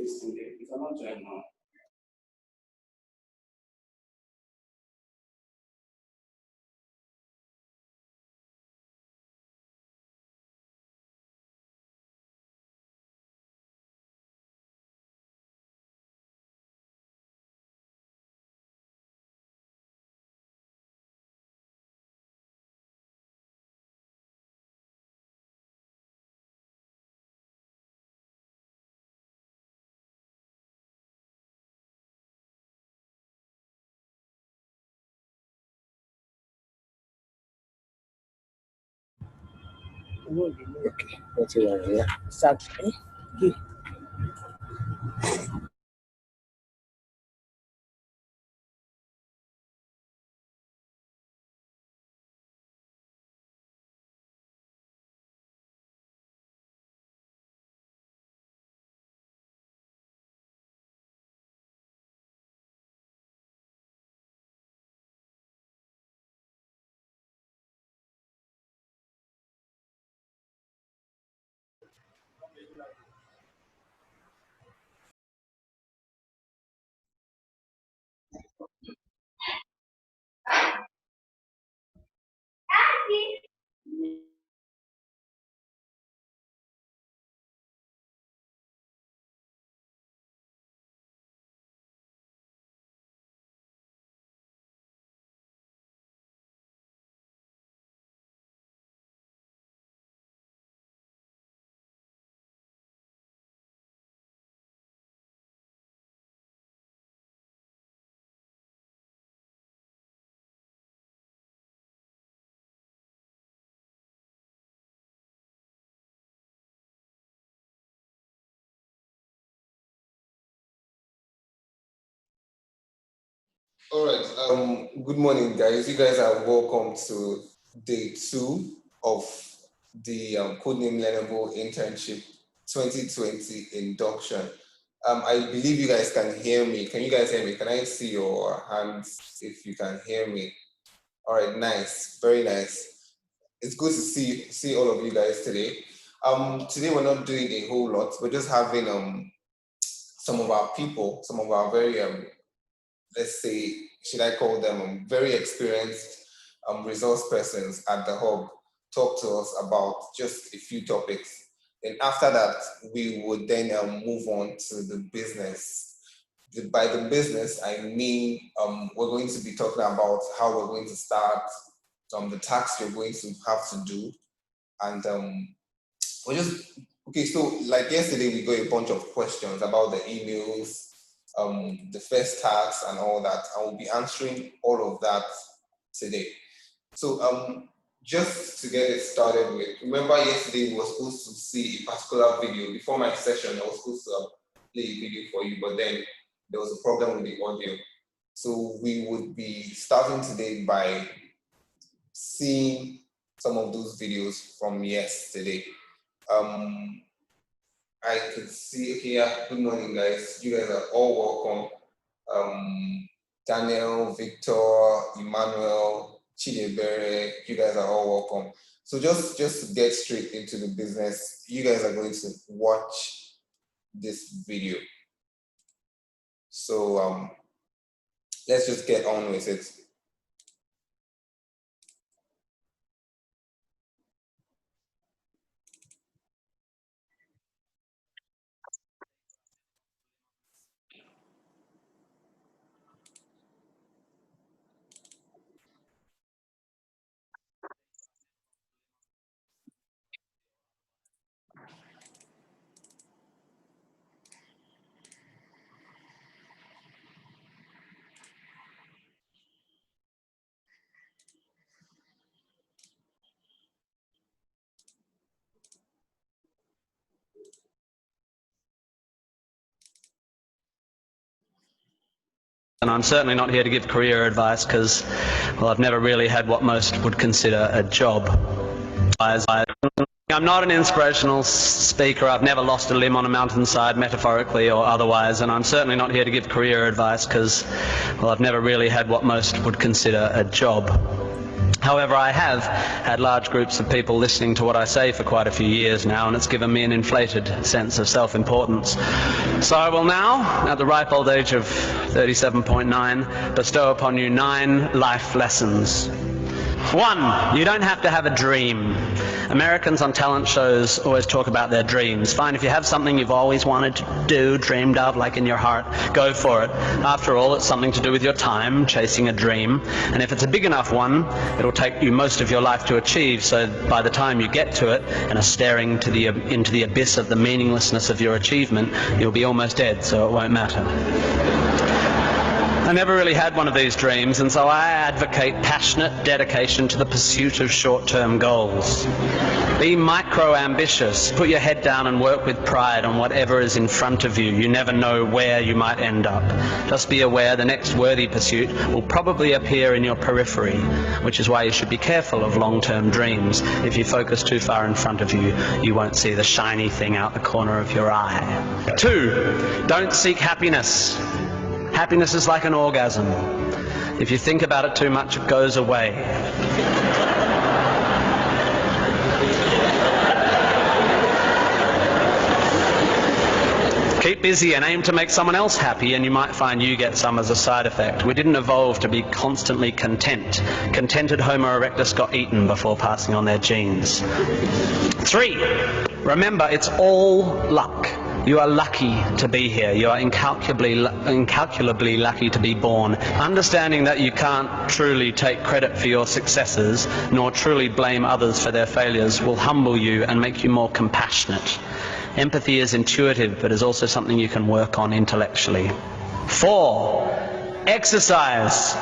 this thing there. You cannot join now. Okay, what's it here? Exactly. All right. Good morning, guys. You guys are welcome to day 2 of the Codename Learnable internship 2020 induction. I believe you guys can hear me. Can you guys hear me? Can I see your hands if you can hear me? All right, nice, very nice. It's good to see all of you guys today. Today we're not doing a whole lot. We're just having some of our people, some of our very let's say, should I call them very experienced resource persons at the hub talk to us about just a few topics. And after that, we would then move on to the business. By the business, I mean, we're going to be talking about how we're going to start, the tasks you're going to have to do. And we're just, okay, so like yesterday, we got a bunch of questions about the emails, the first task and all that. I will be answering all of that today. So just to get it started with, remember yesterday we were supposed to see a particular video. Before my session, I was supposed to play a video for you, but then there was a problem with the audio. So we would be starting today by seeing some of those videos from yesterday. I could see here, good morning guys, you guys are all welcome. Daniel, Victor, Emmanuel, Chidebere, you guys are all welcome. So just to get straight into the business, you guys are going to watch this video. So let's just get on with it. And I'm certainly not here to give career advice because, well, I've never really had what most would consider a job. I'm not an inspirational speaker. I've never lost a limb on a mountainside, metaphorically or otherwise, and I'm certainly not here to give career advice because, well, I've never really had what most would consider a job. However, I have had large groups of people listening to what I say for quite a few years now, and it's given me an inflated sense of self-importance. So I will now, at the ripe old age of 37.9, bestow upon you 9 life lessons. 1, you don't have to have a dream. Americans on talent shows always talk about their dreams. Fine, if you have something you've always wanted to do, dreamed of, like in your heart, go for it. After all, it's something to do with your time, chasing a dream. And if it's a big enough one, it'll take you most of your life to achieve, so by the time you get to it and are staring into the abyss of the meaninglessness of your achievement, you'll be almost dead, so it won't matter. I never really had one of these dreams, and so I advocate passionate dedication to the pursuit of short-term goals. Be micro-ambitious. Put your head down and work with pride on whatever is in front of you. You never know where you might end up. Just be aware the next worthy pursuit will probably appear in your periphery, which is why you should be careful of long-term dreams. If you focus too far in front of you, you won't see the shiny thing out the corner of your eye. 2, don't seek happiness. Happiness is like an orgasm. If you think about it too much, it goes away. Keep busy and aim to make someone else happy, and you might find you get some as a side effect. We didn't evolve to be constantly content. Contented Homo erectus got eaten before passing on their genes. 3, remember, it's all luck. You are lucky to be here. You are incalculably lucky to be born. Understanding that you can't truly take credit for your successes, nor truly blame others for their failures, will humble you and make you more compassionate. Empathy is intuitive, but is also something you can work on intellectually. 4, exercise.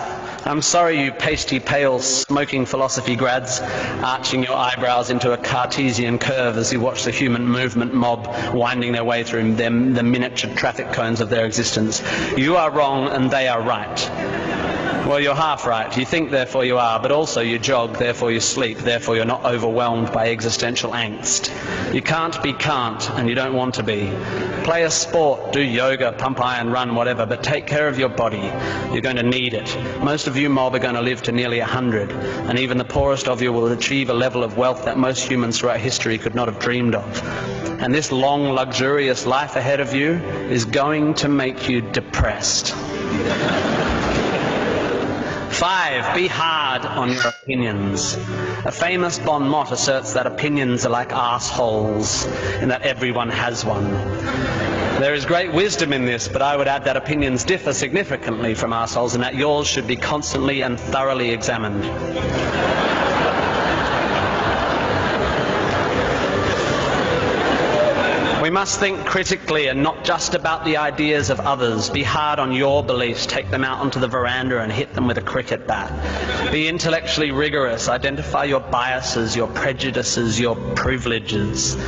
I'm sorry, you pasty, pale, smoking philosophy grads, arching your eyebrows into a Cartesian curve as you watch the human movement mob winding their way through the miniature traffic cones of their existence. You are wrong and they are right. Well, you're half right. You think, therefore you are, but also you jog, therefore you sleep, therefore you're not overwhelmed by existential angst. You can't be can't, and you don't want to be. Play a sport, do yoga, pump iron, run, whatever, but take care of your body. You're going to need it. Most of you mob are going to live to nearly 100, and even the poorest of you will achieve a level of wealth that most humans throughout history could not have dreamed of. And this long, luxurious life ahead of you is going to make you depressed. 5, be hard on your opinions. A famous bon mot asserts that opinions are like arseholes, and that everyone has one. There is great wisdom in this, but I would add that opinions differ significantly from arseholes, and that yours should be constantly and thoroughly examined. We must think critically and not just about the ideas of others. Be hard on your beliefs. Take them out onto the veranda and hit them with a cricket bat. Be intellectually rigorous. Identify your biases, your prejudices, your privileges.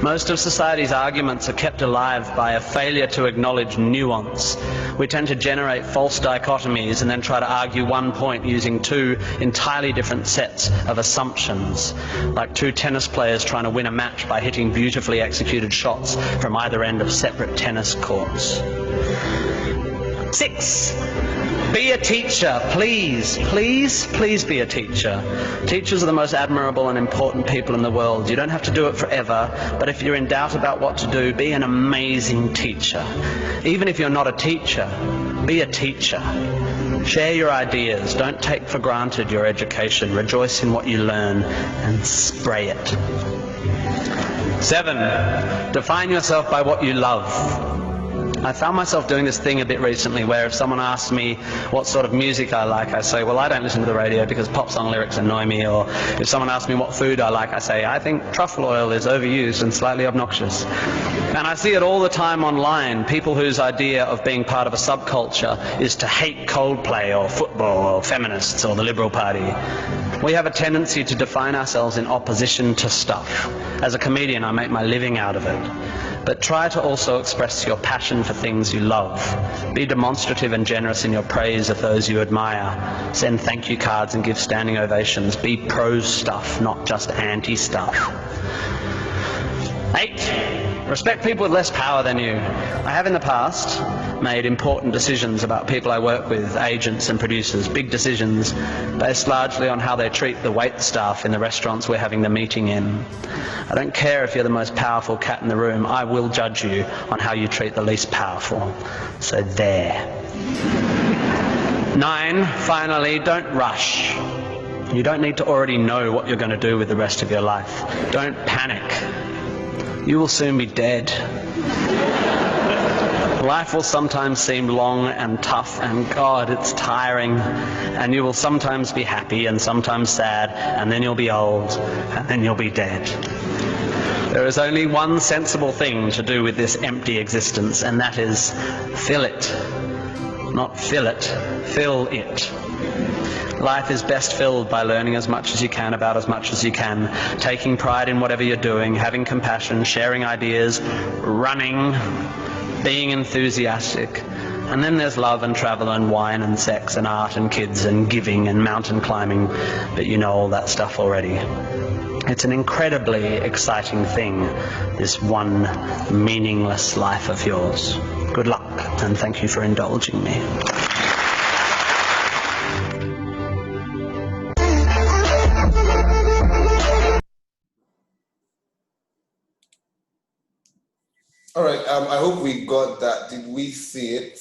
Most of society's arguments are kept alive by a failure to acknowledge nuance. We tend to generate false dichotomies and then try to argue one point using 2 entirely different sets of assumptions, like 2 tennis players trying to win a match by hitting beautifully executed shots from either end of separate tennis courts. 6, be a teacher. Please, please, please be a teacher. Teachers are the most admirable and important people in the world. You don't have to do it forever, but if you're in doubt about what to do, be an amazing teacher. Even if you're not a teacher, be a teacher. Share your ideas. Don't take for granted your education. Rejoice in what you learn and spray it. 7, define yourself by what you love. I found myself doing this thing a bit recently where if someone asks me what sort of music I like, I say, well, I don't listen to the radio because pop song lyrics annoy me. Or if someone asks me what food I like, I say, I think truffle oil is overused and slightly obnoxious. And I see it all the time online, people whose idea of being part of a subculture is to hate Coldplay or football or feminists or the Liberal Party. We have a tendency to define ourselves in opposition to stuff. As a comedian, I make my living out of it. But try to also express your passion for things you love. Be demonstrative and generous in your praise of those you admire. Send thank you cards and give standing ovations. Be pro stuff, not just anti stuff. 8, respect people with less power than you. I have in the past made important decisions about people I work with, agents and producers, big decisions, based largely on how they treat the wait staff in the restaurants we're having the meeting in. I don't care if you're the most powerful cat in the room, I will judge you on how you treat the least powerful. So there. 9, finally, don't rush. You don't need to already know what you're going to do with the rest of your life. Don't panic. You will soon be dead. Life will sometimes seem long and tough, and God, it's tiring. And you will sometimes be happy and sometimes sad, and then you'll be old, and then you'll be dead. There is only one sensible thing to do with this empty existence, and that is fill it. Not fill it, fill it. Life is best filled by learning as much as you can about as much as you can, taking pride in whatever you're doing, having compassion, sharing ideas, running, being enthusiastic. And then there's love and travel and wine and sex and art and kids and giving and mountain climbing, but you know all that stuff already. It's an incredibly exciting thing, this one meaningless life of yours. Good luck, and thank you for indulging me. All right, I hope we got that. Did we see it?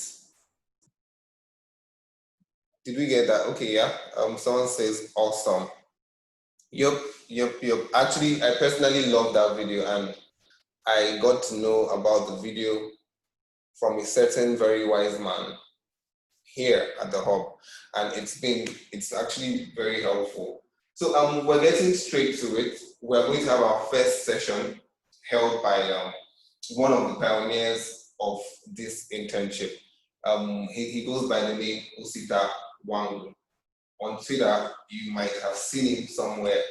Did we get that? Okay, yeah. Someone says awesome. Yup. Actually, I personally love that video, and I got to know about the video from a certain very wise man here at the hub, and it's actually very helpful. So we're getting straight to it. We're going to have our first session held by one of the pioneers of this internship. He goes by the name Ositadimma Nwangwu. On Twitter, you might have seen him somewhere.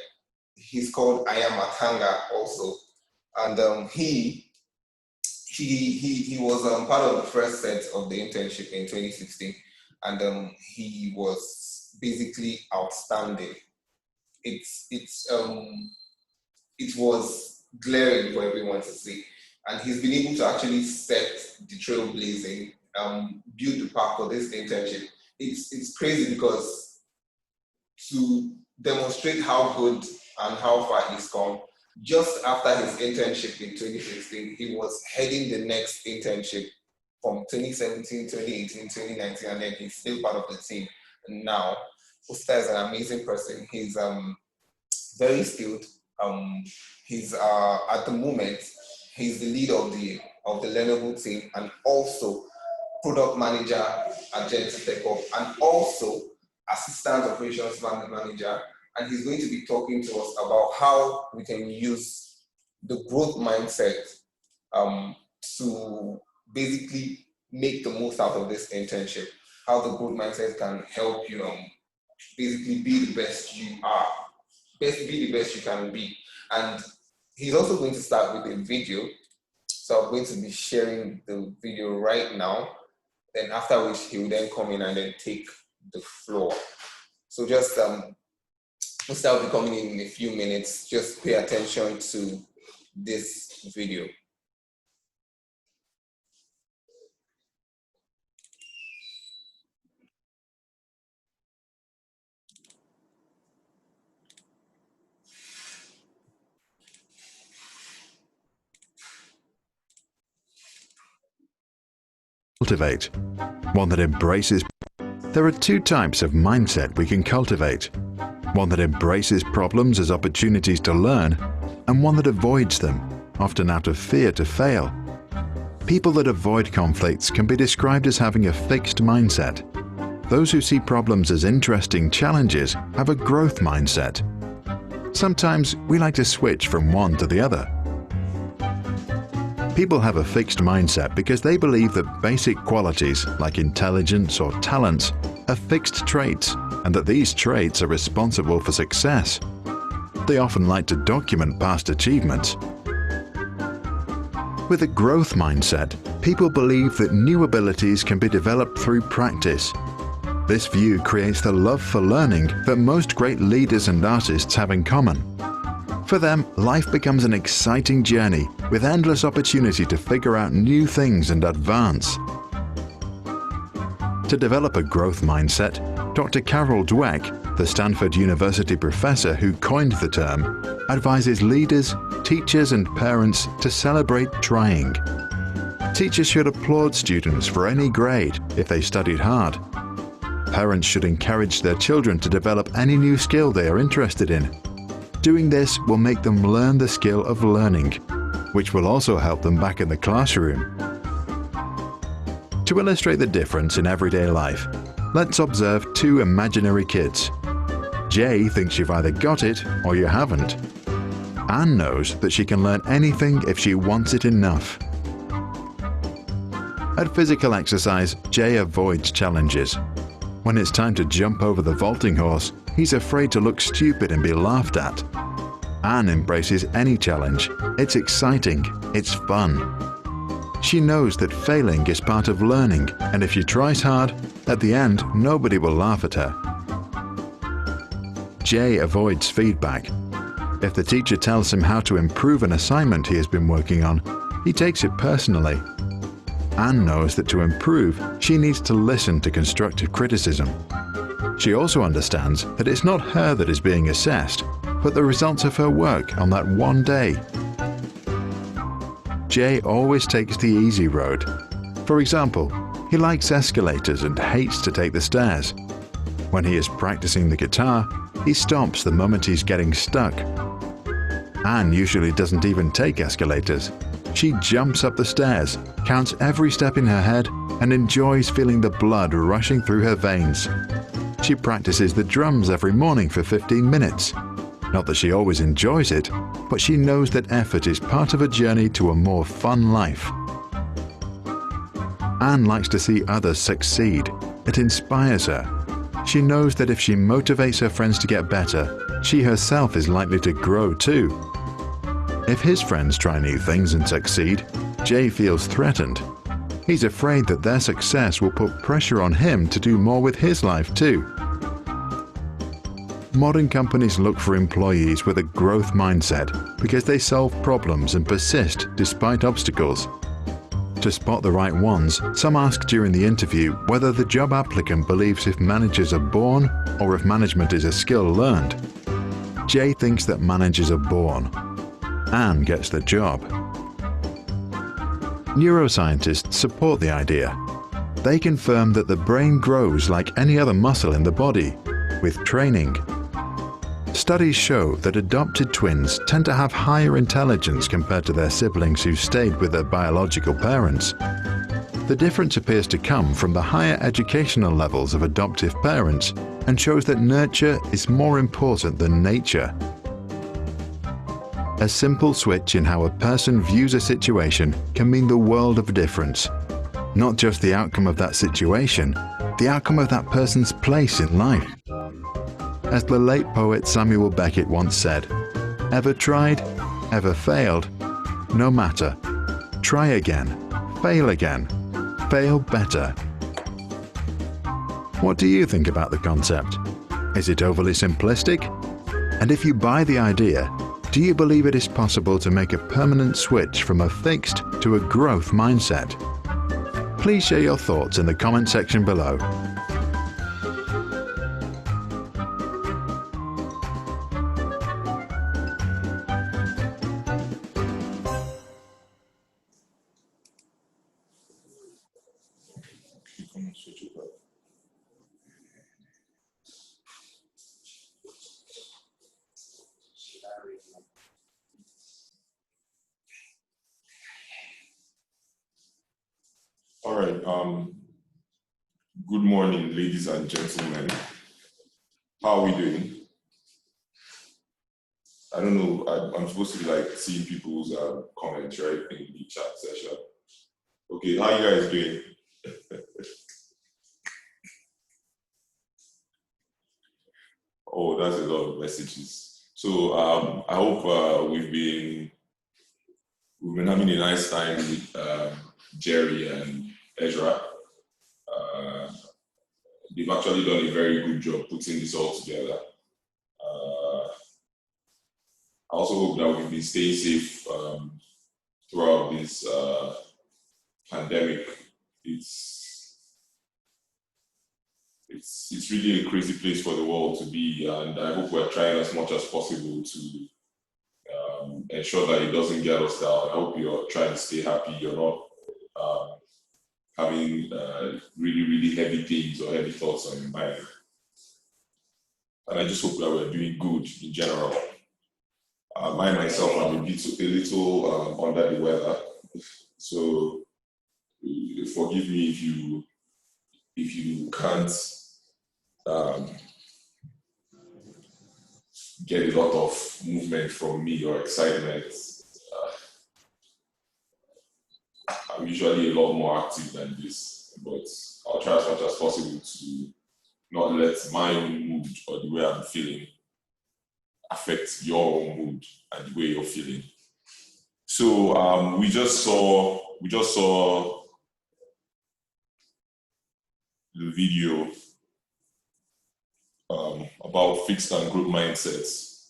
He's called I Am Atanga also. And he was part of the first set of the internship in 2016. And he was basically outstanding. It was glaring for everyone to see. And he's been able to actually set the trailblazing, build the path for this internship. It's crazy because to demonstrate how good and how far he's come, just after his internship in 2016, he was heading the next internship from 2017, 2018, 2019, and then he's still part of the team. And now, Usta is an amazing person. He's very skilled. He's at the moment, he's the lead of the Learnable team, and also product manager at Genesys, and also assistant operations manager. And he's going to be talking to us about how we can use the growth mindset to basically make the most out of this internship. How the growth mindset can help you basically be the best you are, be the best you can be. And he's also going to start with a video. So I'm going to be sharing the video right now. Then after which he will then come in and then take the floor. So just Musta will be coming in a few minutes. Just pay attention to this video. Cultivate. One that embraces. There are two types of mindset we can cultivate. One that embraces problems as opportunities to learn, and one that avoids them, often out of fear to fail. People that avoid conflicts can be described as having a fixed mindset. Those who see problems as interesting challenges have a growth mindset. Sometimes we like to switch from one to the other. People have a fixed mindset because they believe that basic qualities like intelligence or talents are fixed traits, and that these traits are responsible for success. They often like to document past achievements. With a growth mindset, people believe that new abilities can be developed through practice. This view creates the love for learning that most great leaders and artists have in common. For them, life becomes an exciting journey with endless opportunity to figure out new things and advance. To develop a growth mindset, Dr. Carol Dweck, the Stanford University professor who coined the term, advises leaders, teachers, and parents to celebrate trying. Teachers should applaud students for any grade if they studied hard. Parents should encourage their children to develop any new skill they are interested in. Doing this will make them learn the skill of learning, which will also help them back in the classroom. To illustrate the difference in everyday life, let's observe two imaginary kids. Jay thinks you've either got it or you haven't. Anne knows that she can learn anything if she wants it enough. At physical exercise, Jay avoids challenges. When it's time to jump over the vaulting horse, he's afraid to look stupid and be laughed at. Anne embraces any challenge. It's exciting, it's fun. She knows that failing is part of learning, and if she tries hard, at the end nobody will laugh at her. Jay avoids feedback. If the teacher tells him how to improve an assignment he has been working on, he takes it personally. Anne knows that to improve, she needs to listen to constructive criticism. She also understands that it's not her that is being assessed, but the results of her work on that one day. Jay always takes the easy road. For example, he likes escalators and hates to take the stairs. When he is practicing the guitar, he stops the moment he's getting stuck. Anne usually doesn't even take escalators. She jumps up the stairs, counts every step in her head, and enjoys feeling the blood rushing through her veins. She practices the drums every morning for 15 minutes. Not that she always enjoys it, but she knows that effort is part of a journey to a more fun life. Anne likes to see others succeed. It inspires her. She knows that if she motivates her friends to get better, she herself is likely to grow too. If his friends try new things and succeed, Jay feels threatened. He's afraid that their success will put pressure on him to do more with his life too. Modern companies look for employees with a growth mindset because they solve problems and persist despite obstacles. To spot the right ones, some ask during the interview whether the job applicant believes if managers are born or if management is a skill learned. Jay thinks that managers are born. Anne gets the job. Neuroscientists support the idea. They confirm that the brain grows like any other muscle in the body, with training. Studies show that adopted twins tend to have higher intelligence compared to their siblings who stayed with their biological parents. The difference appears to come from the higher educational levels of adoptive parents and shows that nurture is more important than nature. A simple switch in how a person views a situation can mean the world of difference. Not just the outcome of that situation, the outcome of that person's place in life. As the late poet Samuel Beckett once said, "Ever tried? Ever failed? No matter. Try again. Fail better." What do you think about the concept? Is it overly simplistic? And if you buy the idea, do you believe it is possible to make a permanent switch from a fixed to a growth mindset? Please share your thoughts in the comment section below. All right. Good morning, ladies and gentlemen. How are we doing? I don't know. I'm supposed to be like seeing people's comments, right, in the chat session. Okay, how you guys doing? Oh, that's a lot of messages. So I hope we've been having a nice time with Jerry and Ezra. They've actually done a very good job putting this all together. I also hope that we've been staying safe throughout this pandemic. it's really a crazy place for the world to be, and I hope we're trying as much as possible to ensure that it doesn't get us down. I hope you're trying to stay happy. You're not having really heavy things or heavy thoughts on your mind. And I just hope that we're doing good in general. I myself, I'm a little under the weather, so forgive me if you can't get a lot of movement from me or excitement. I'm usually a lot more active than this, but I'll try as much as possible to not let my own mood or the way I'm feeling affect your own mood and the way you're feeling. So we just saw the video about fixed and growth mindsets,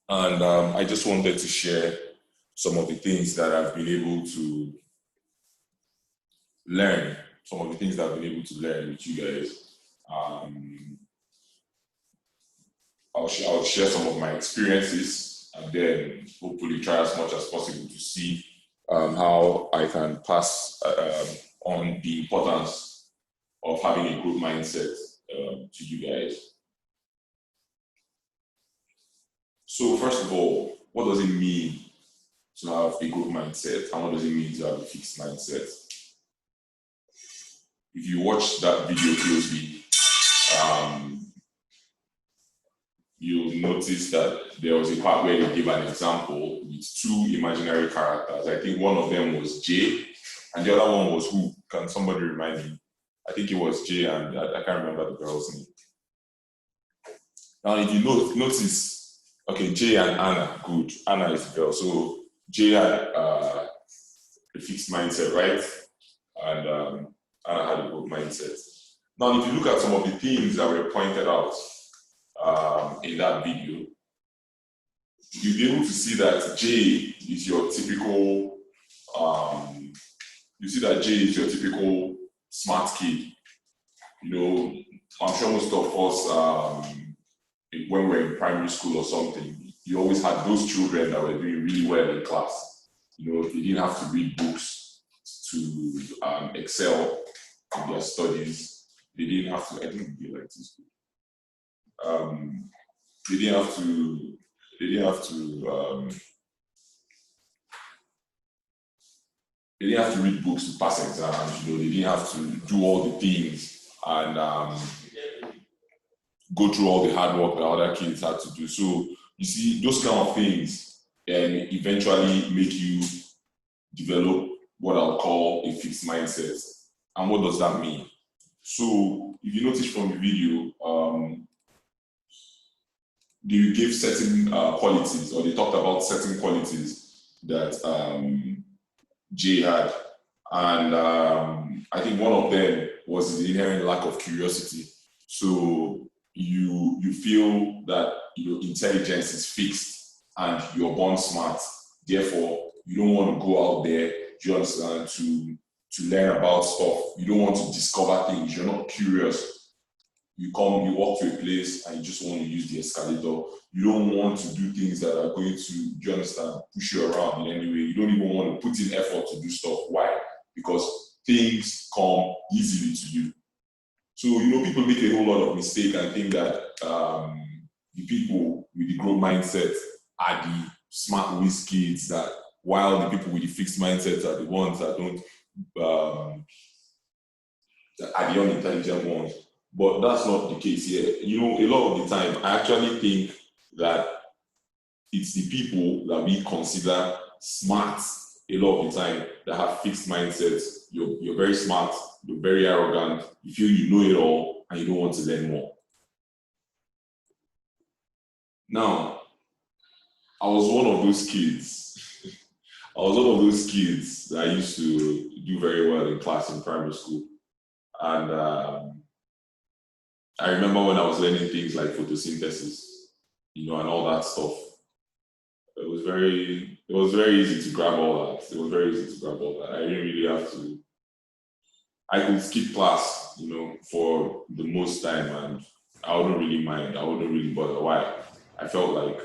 and I just wanted to share some of the things that I've been able to learn, with you guys. I'll share some of my experiences, and then hopefully try as much as possible to see how I can pass on the importance of having a growth mindset to you guys. So first of all, what does it mean to have a growth mindset, and what does it mean to have a fixed mindset? If you watch that video closely, you'll notice that there was a part where they gave an example with two imaginary characters. I think one of them was Jay, and the other one was who? Can somebody remind me? I think it was Jay, and I can't remember the girl's name. Now, if you notice, okay, Jay and Anna, good. Anna is the girl. So Jay had a fixed mindset, right? And Anna had a good mindset. Now, if you look at some of the things that were pointed out in that video, you'll be able to see that Jay is your typical, smart kid. You know, I'm sure most of us, when we're in primary school or something, you always had those children that were doing really well in class. You know, they didn't have to read books to excel in their studies. They didn't have to, I think they like this. They didn't have to read books to pass exams. You know, they didn't have to do all the things and go through all the hard work that other kids had to do. So you see, those kind of things eventually make you develop what I'll call a fixed mindset. And what does that mean? So if you notice from the video, they gave certain qualities, or they talked about certain qualities that Jay had. And I think one of them was the inherent lack of curiosity. So you feel that intelligence is fixed and you're born smart. Therefore, you don't want to go out there, you understand, to learn about stuff. You don't want to discover things. You're not curious. You walk to a place and you just want to use the escalator. You don't want to do things that are going to, you understand, push you around in any way. You don't even want to put in effort to do stuff. Why? Because things come easily to you. So, people make a whole lot of mistake and think that the people with the growth mindset are the smart whiz kids, that while the people with the fixed mindset are the ones that don't, that are the unintelligent ones. But that's not the case here. A lot of the time, I actually think that it's the people that we consider smart a lot of the time that have fixed mindsets. You're very smart, you're very arrogant, you feel you know it all, and you don't want to learn more. Now, I was one of those kids. That used to do very well in class in primary school. And I remember when I was learning things like photosynthesis, and all that stuff. It was very easy to grab all that. I didn't really have to. I could skip class for the most time, and I wouldn't really mind. I wouldn't really bother. Why? I felt like,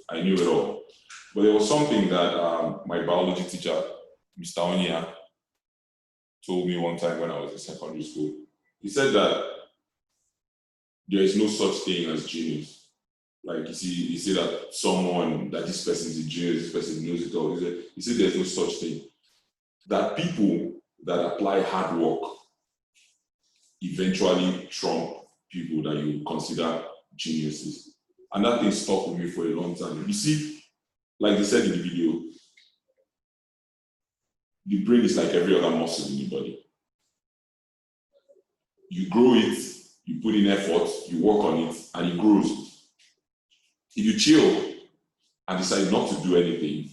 I knew it all. But there was something that my biology teacher, Mr. Onya, told me one time when I was in secondary school. He said that there is no such thing as genius. Like, he said that this person is a genius, this person knows it all. He said there's no such thing. That people that apply hard work eventually trump people that you consider geniuses. And that thing stuck with me for a long time. You see, like they said in the video, the brain is like every other muscle in the body. You grow it, you put in effort, you work on it, and it grows. If you chill and decide not to do anything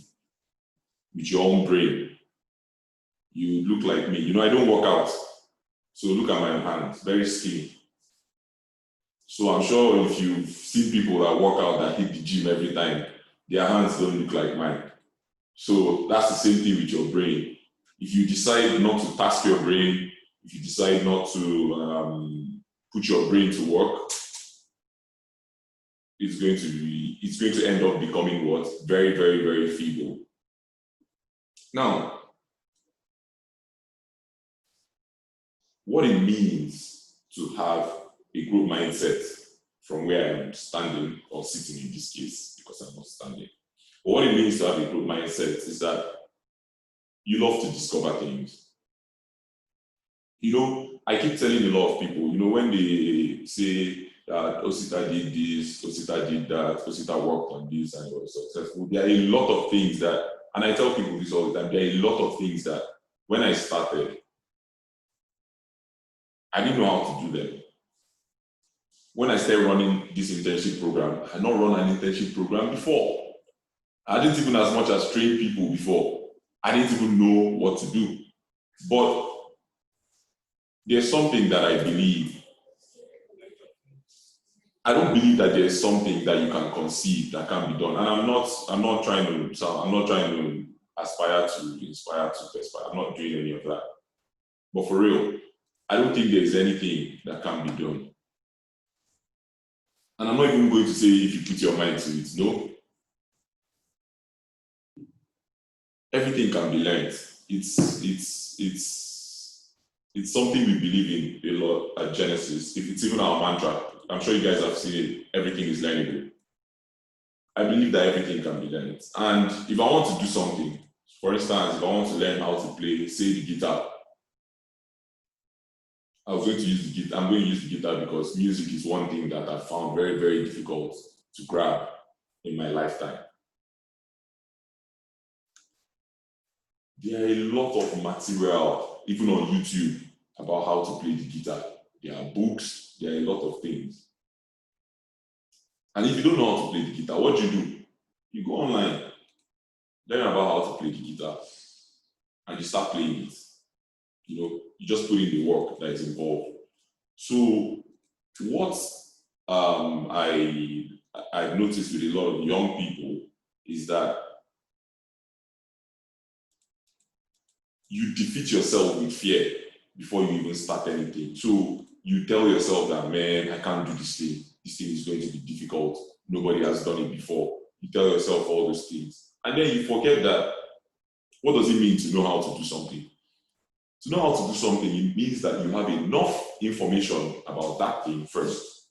with your own brain, you look like me. I don't work out. So look at my hands, very skinny. So I'm sure if you've seen people that work out that hit the gym every time, their hands don't look like mine. So that's the same thing with your brain. If you decide not to task your brain, if you decide not to put your brain to work, it's going to end up becoming what? Very, very, very feeble. Now, what it means to have a growth mindset from where I'm standing or sitting in this case, because I'm not standing. But what it means to have a growth mindset is that you love to discover things. I keep telling a lot of people, when they say that Osita did this, Osita did that, Osita worked on this and was successful, there are a lot of things that, and I tell people this all the time, there are a lot of things that when I started, I didn't know how to do them. When I started running this internship program, I had not run an internship program before. I didn't even as much as train people before. I didn't even know what to do. But there's something that I believe. I don't believe that there's something that you can conceive that can be done. And I'm not trying to aspire to inspire to perspire. I'm not doing any of that. But for real, I don't think there's anything that can be done. And I'm not even going to say if you put your mind to it, no. Everything can be learned. It's something we believe in a lot at Genesys. If it's even our mantra, I'm sure you guys have seen it, everything is learnable. I believe that everything can be learned. And if I want to do something, for instance, if I want to learn how to play, say, the guitar, I'm going to use the guitar because music is one thing that I found very, very difficult to grab in my lifetime. There are a lot of material, even on YouTube, about how to play the guitar. There are books, there are a lot of things. And if you don't know how to play the guitar, what do? You go online, learn about how to play the guitar, and you start playing it. You just put in the work that is involved. So what I've noticed with a lot of young people is that you defeat yourself with fear before you even start anything. So you tell yourself that, man, I can't do this thing. This thing is going to be difficult. Nobody has done it before. You tell yourself all those things. And then you forget that, what does it mean to know how to do something? To know how to do something, it means that you have enough information about that thing first.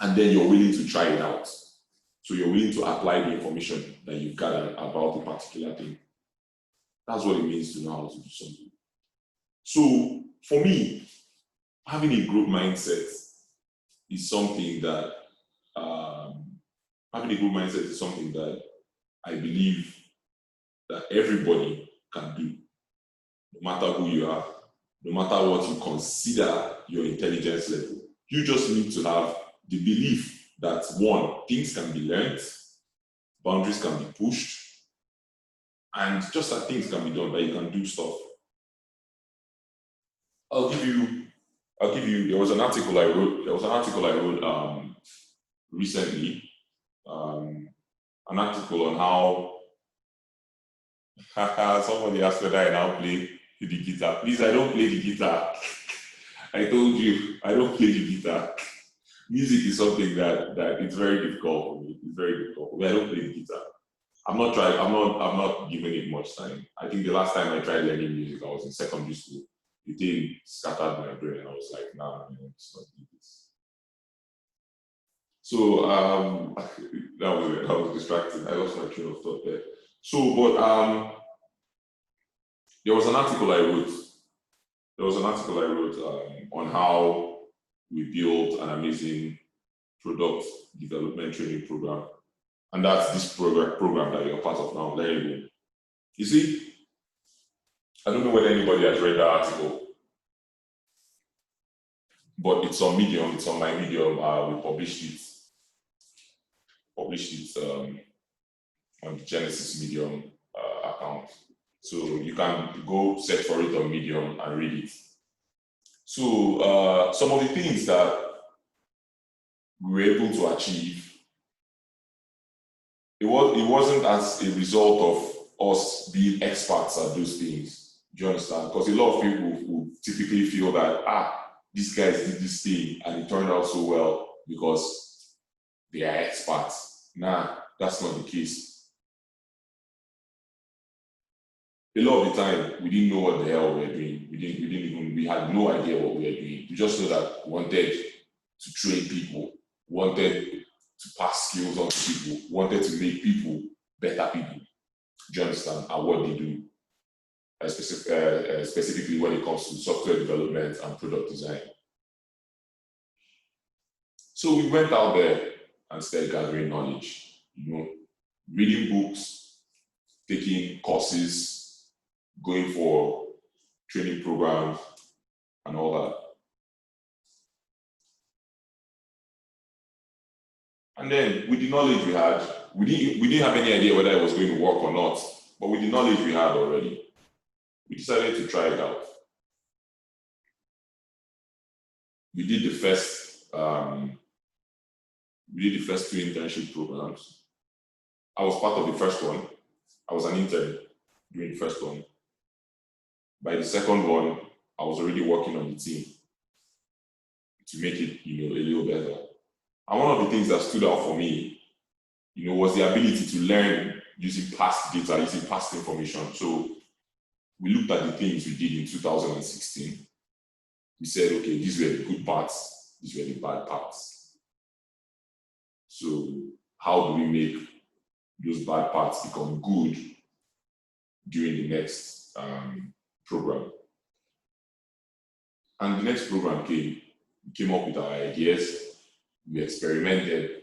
And then you're willing to try it out. So you're willing to apply the information that you've gathered about a particular thing. That's what it means to know how to do something. So for me, having a growth mindset is something that I believe that everybody can do, no matter who you are, no matter what you consider your intelligence level. You just need to have the belief that, one, things can be learned, boundaries can be pushed, and just that things can be done, that you can do stuff. I'll give you, there was an article I wrote recently, an article on how, somebody asked whether I now play the guitar. Please, I don't play the guitar. I told you, I don't play the guitar. Music is something that it's very difficult for me. It's very difficult for me. I don't play the guitar. I'm not giving it much time. I think the last time I tried learning music, I was in secondary school. The thing scattered my brain, and I was like, nah, it's not do this. So that was distracting. I lost my train of thought there. So, but there was an article I wrote. On how we built an amazing product development training program, and that's this program that you're part of now, Learnable. You see, I don't know whether anybody has read that article, but it's on Medium. It's on my Medium. We published it on the Genesys Medium account. So you can go search for it on Medium and read it. So some of the things that we were able to achieve, it wasn't as a result of us being experts at those things. Do you understand? Because a lot of people who typically feel that, these guys did this thing and it turned out so well because they are experts. Nah, that's not the case. A lot of the time, we didn't know what the hell we were doing. We had no idea what we were doing. We just know that we wanted to train people, wanted to pass skills on to people, wanted to make people better people. Do you understand? And what they do, specifically when it comes to software development and product design. So we went out there and started gathering knowledge, reading books, taking courses, going for training programs and all that. And then with the knowledge we had, we didn't have any idea whether it was going to work or not, but with the knowledge we had already, we decided to try it out. We did the first 2 internship programs. I was part of the first one. I was an intern during the first one. By the second one, I was already working on the team to make it, a little better. And one of the things that stood out for me, was the ability to learn using past data, using past information. So we looked at the things we did in 2016. We said, okay, these were the good parts, these were the bad parts. So how do we make those bad parts become good during the next program? And the next program came. We came up with our ideas, we experimented,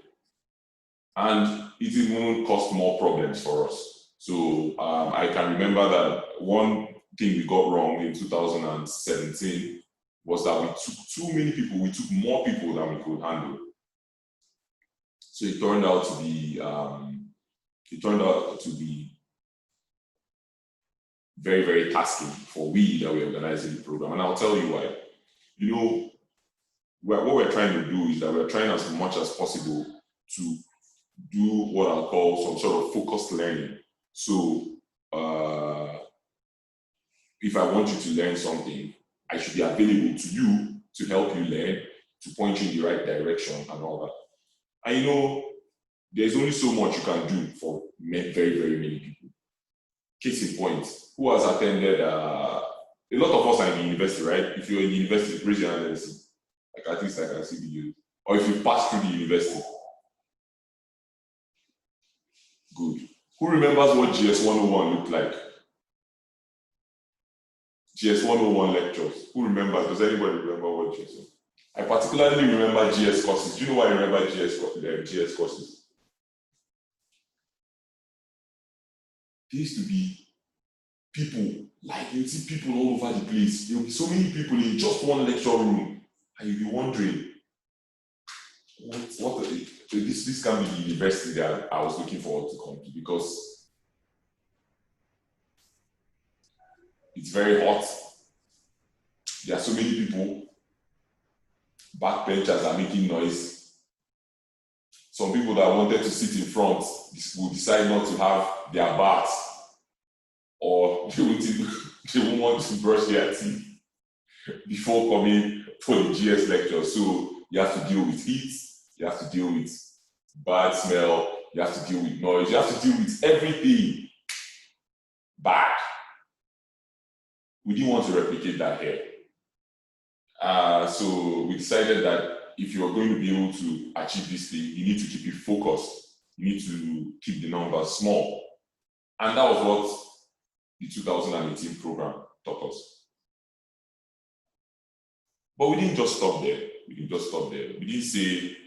and it even caused more problems for us. So I can remember that one thing we got wrong in 2017 was that we took too many people, we took more people than we could handle. So it turned out to be very, very tasking for we that were organizing the program. And I'll tell you why. What we're trying to do is that we're trying as much as possible to do what I'll call some sort of focused learning. So if I want you to learn something, I should be available to you to help you learn, to point you in the right direction and all that. And there's only so much you can do for very, very many people. Case in point, who has attended, a lot of us are in the university, right? If you're in the university, raise your hand and see. Like at least I can see you. Or if you pass through the university. Good. Who remembers what GS 101 looked like? GS 101 lectures. Who remembers? Does anybody remember what GS 101? I particularly remember GS courses. Do you know why I remember GS courses? There used to be people, like you see people all over the place. There will be so many people in just one lecture room, and you'll be wondering, this can be the university that I was looking forward to come to, because it's very hot. There are so many people. Backbenchers are making noise. Some people that wanted to sit in front will decide not to have their baths, or they won't even they won't want to brush their teeth before coming for the GS lecture. So you have to deal with heat, you have to deal with bad smell, you have to deal with noise, you have to deal with everything bad. We didn't want to replicate that here. So we decided that if you're going to be able to achieve this thing, you need to keep it focused. You need to keep the numbers small. And that was what the 2018 program taught us. But we didn't just stop there. We didn't say,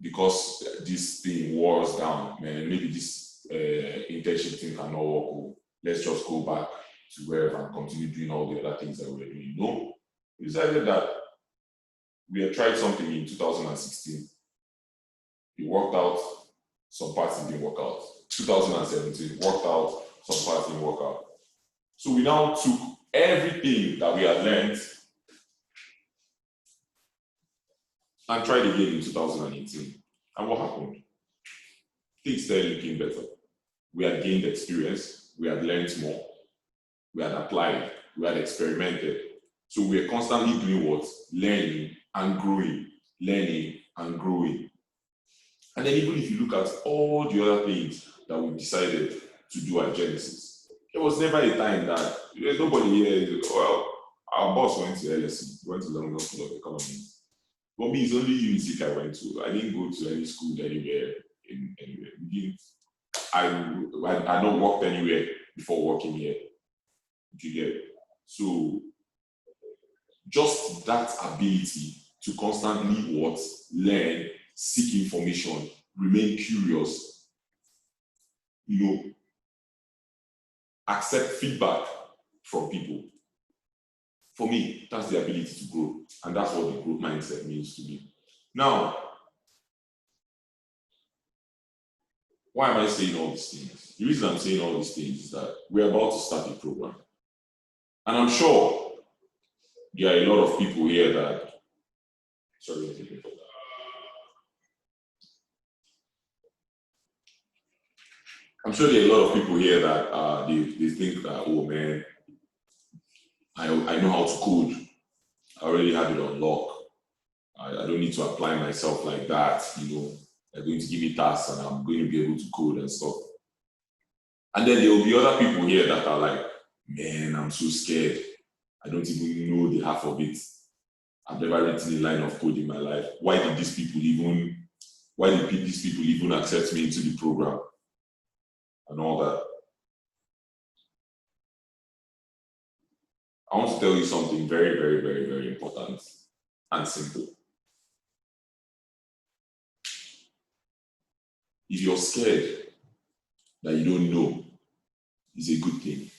because this thing wars down, man, maybe this internship thing cannot work. Let's just go back to wherever and continue doing all the other things that we were doing. No, we decided that we had tried something in 2016. It worked out, some parts didn't work out. 2017 worked out, some parts didn't work out. So we now took everything that we had learned and tried again in 2018. And what happened? Things started looking better. We had gained experience, we had learned more, we had applied, we had experimented. So we were constantly doing what? Learning and growing, learning and growing. And then even if you look at all the other things that we decided to do at Genesys, there was never a time that nobody here, well, our boss went to LSE, went to London School of Economics. For me, it's only UNISIC I went to. I didn't go to any school anywhere. I not worked anywhere before working here. You get it? So just that ability to constantly learn, seek information, remain curious, accept feedback from people. For me, that's the ability to grow, and that's what the growth mindset means to me. Now, why am I saying all these things? The reason I'm saying all these things is that we're about to start a program. And I'm sure there are a lot of people here that, I'm sure there are a lot of people here that they think that, oh man, I know how to code. I already have it on lock. I don't need to apply myself like that. They're going to give me tasks and I'm going to be able to code and stuff. And then there will be other people here that are like, man, I'm so scared. I don't even know the half of it. I've never written a line of code in my life. Why did these people even accept me into the program? And all that. I want to tell you something very, very, very, very important and simple. If you're scared that you don't know, it's a good thing.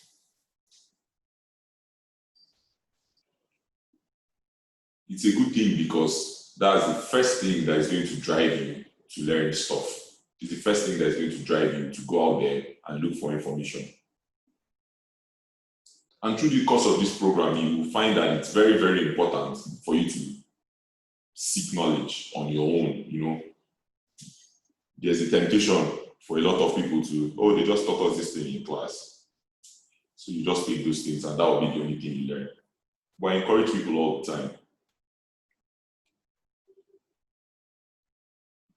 It's a good thing because that's the first thing that is going to drive you to learn stuff. It's the first thing that is going to drive you to go out there and look for information. And through the course of this program, you will find that it's very, very important for you to seek knowledge on your own. There's a temptation for a lot of people to, they just taught us this thing in class. So you just take those things and that will be the only thing you learn. But I encourage people all the time.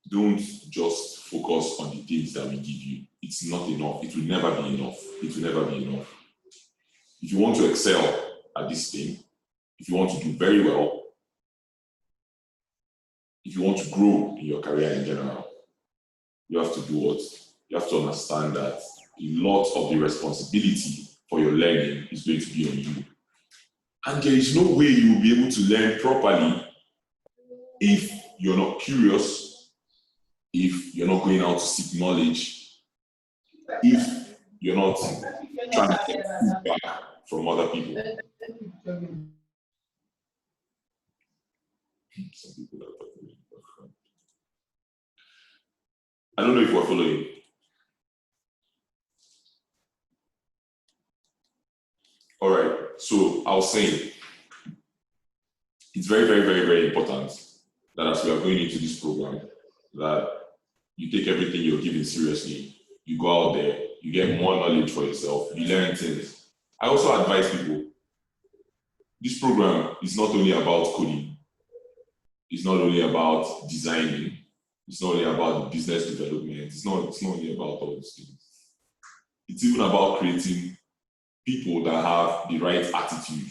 Don't just focus on the things that we give you. It's not enough. It will never be enough. It will never be enough. If you want to excel at this thing, if you want to do very well, if you want to grow in your career in general, you have to do what? You have to understand that a lot of the responsibility for your learning is going to be on you. And there is no way you will be able to learn properly if you're not curious, if you're not going out to seek knowledge, if you're not trying to get feedback from other people. Some people are talking in the background. I don't know if we're following. All right, so I was saying, it's very, very, very, very important that as we are going into this program, that you take everything you're given seriously. You go out there, you get more knowledge for yourself, you learn things. I also advise people, this program is not only about coding, it's not only about designing, it's not only about business development, it's not only about all these things. It's even about creating people that have the right attitude.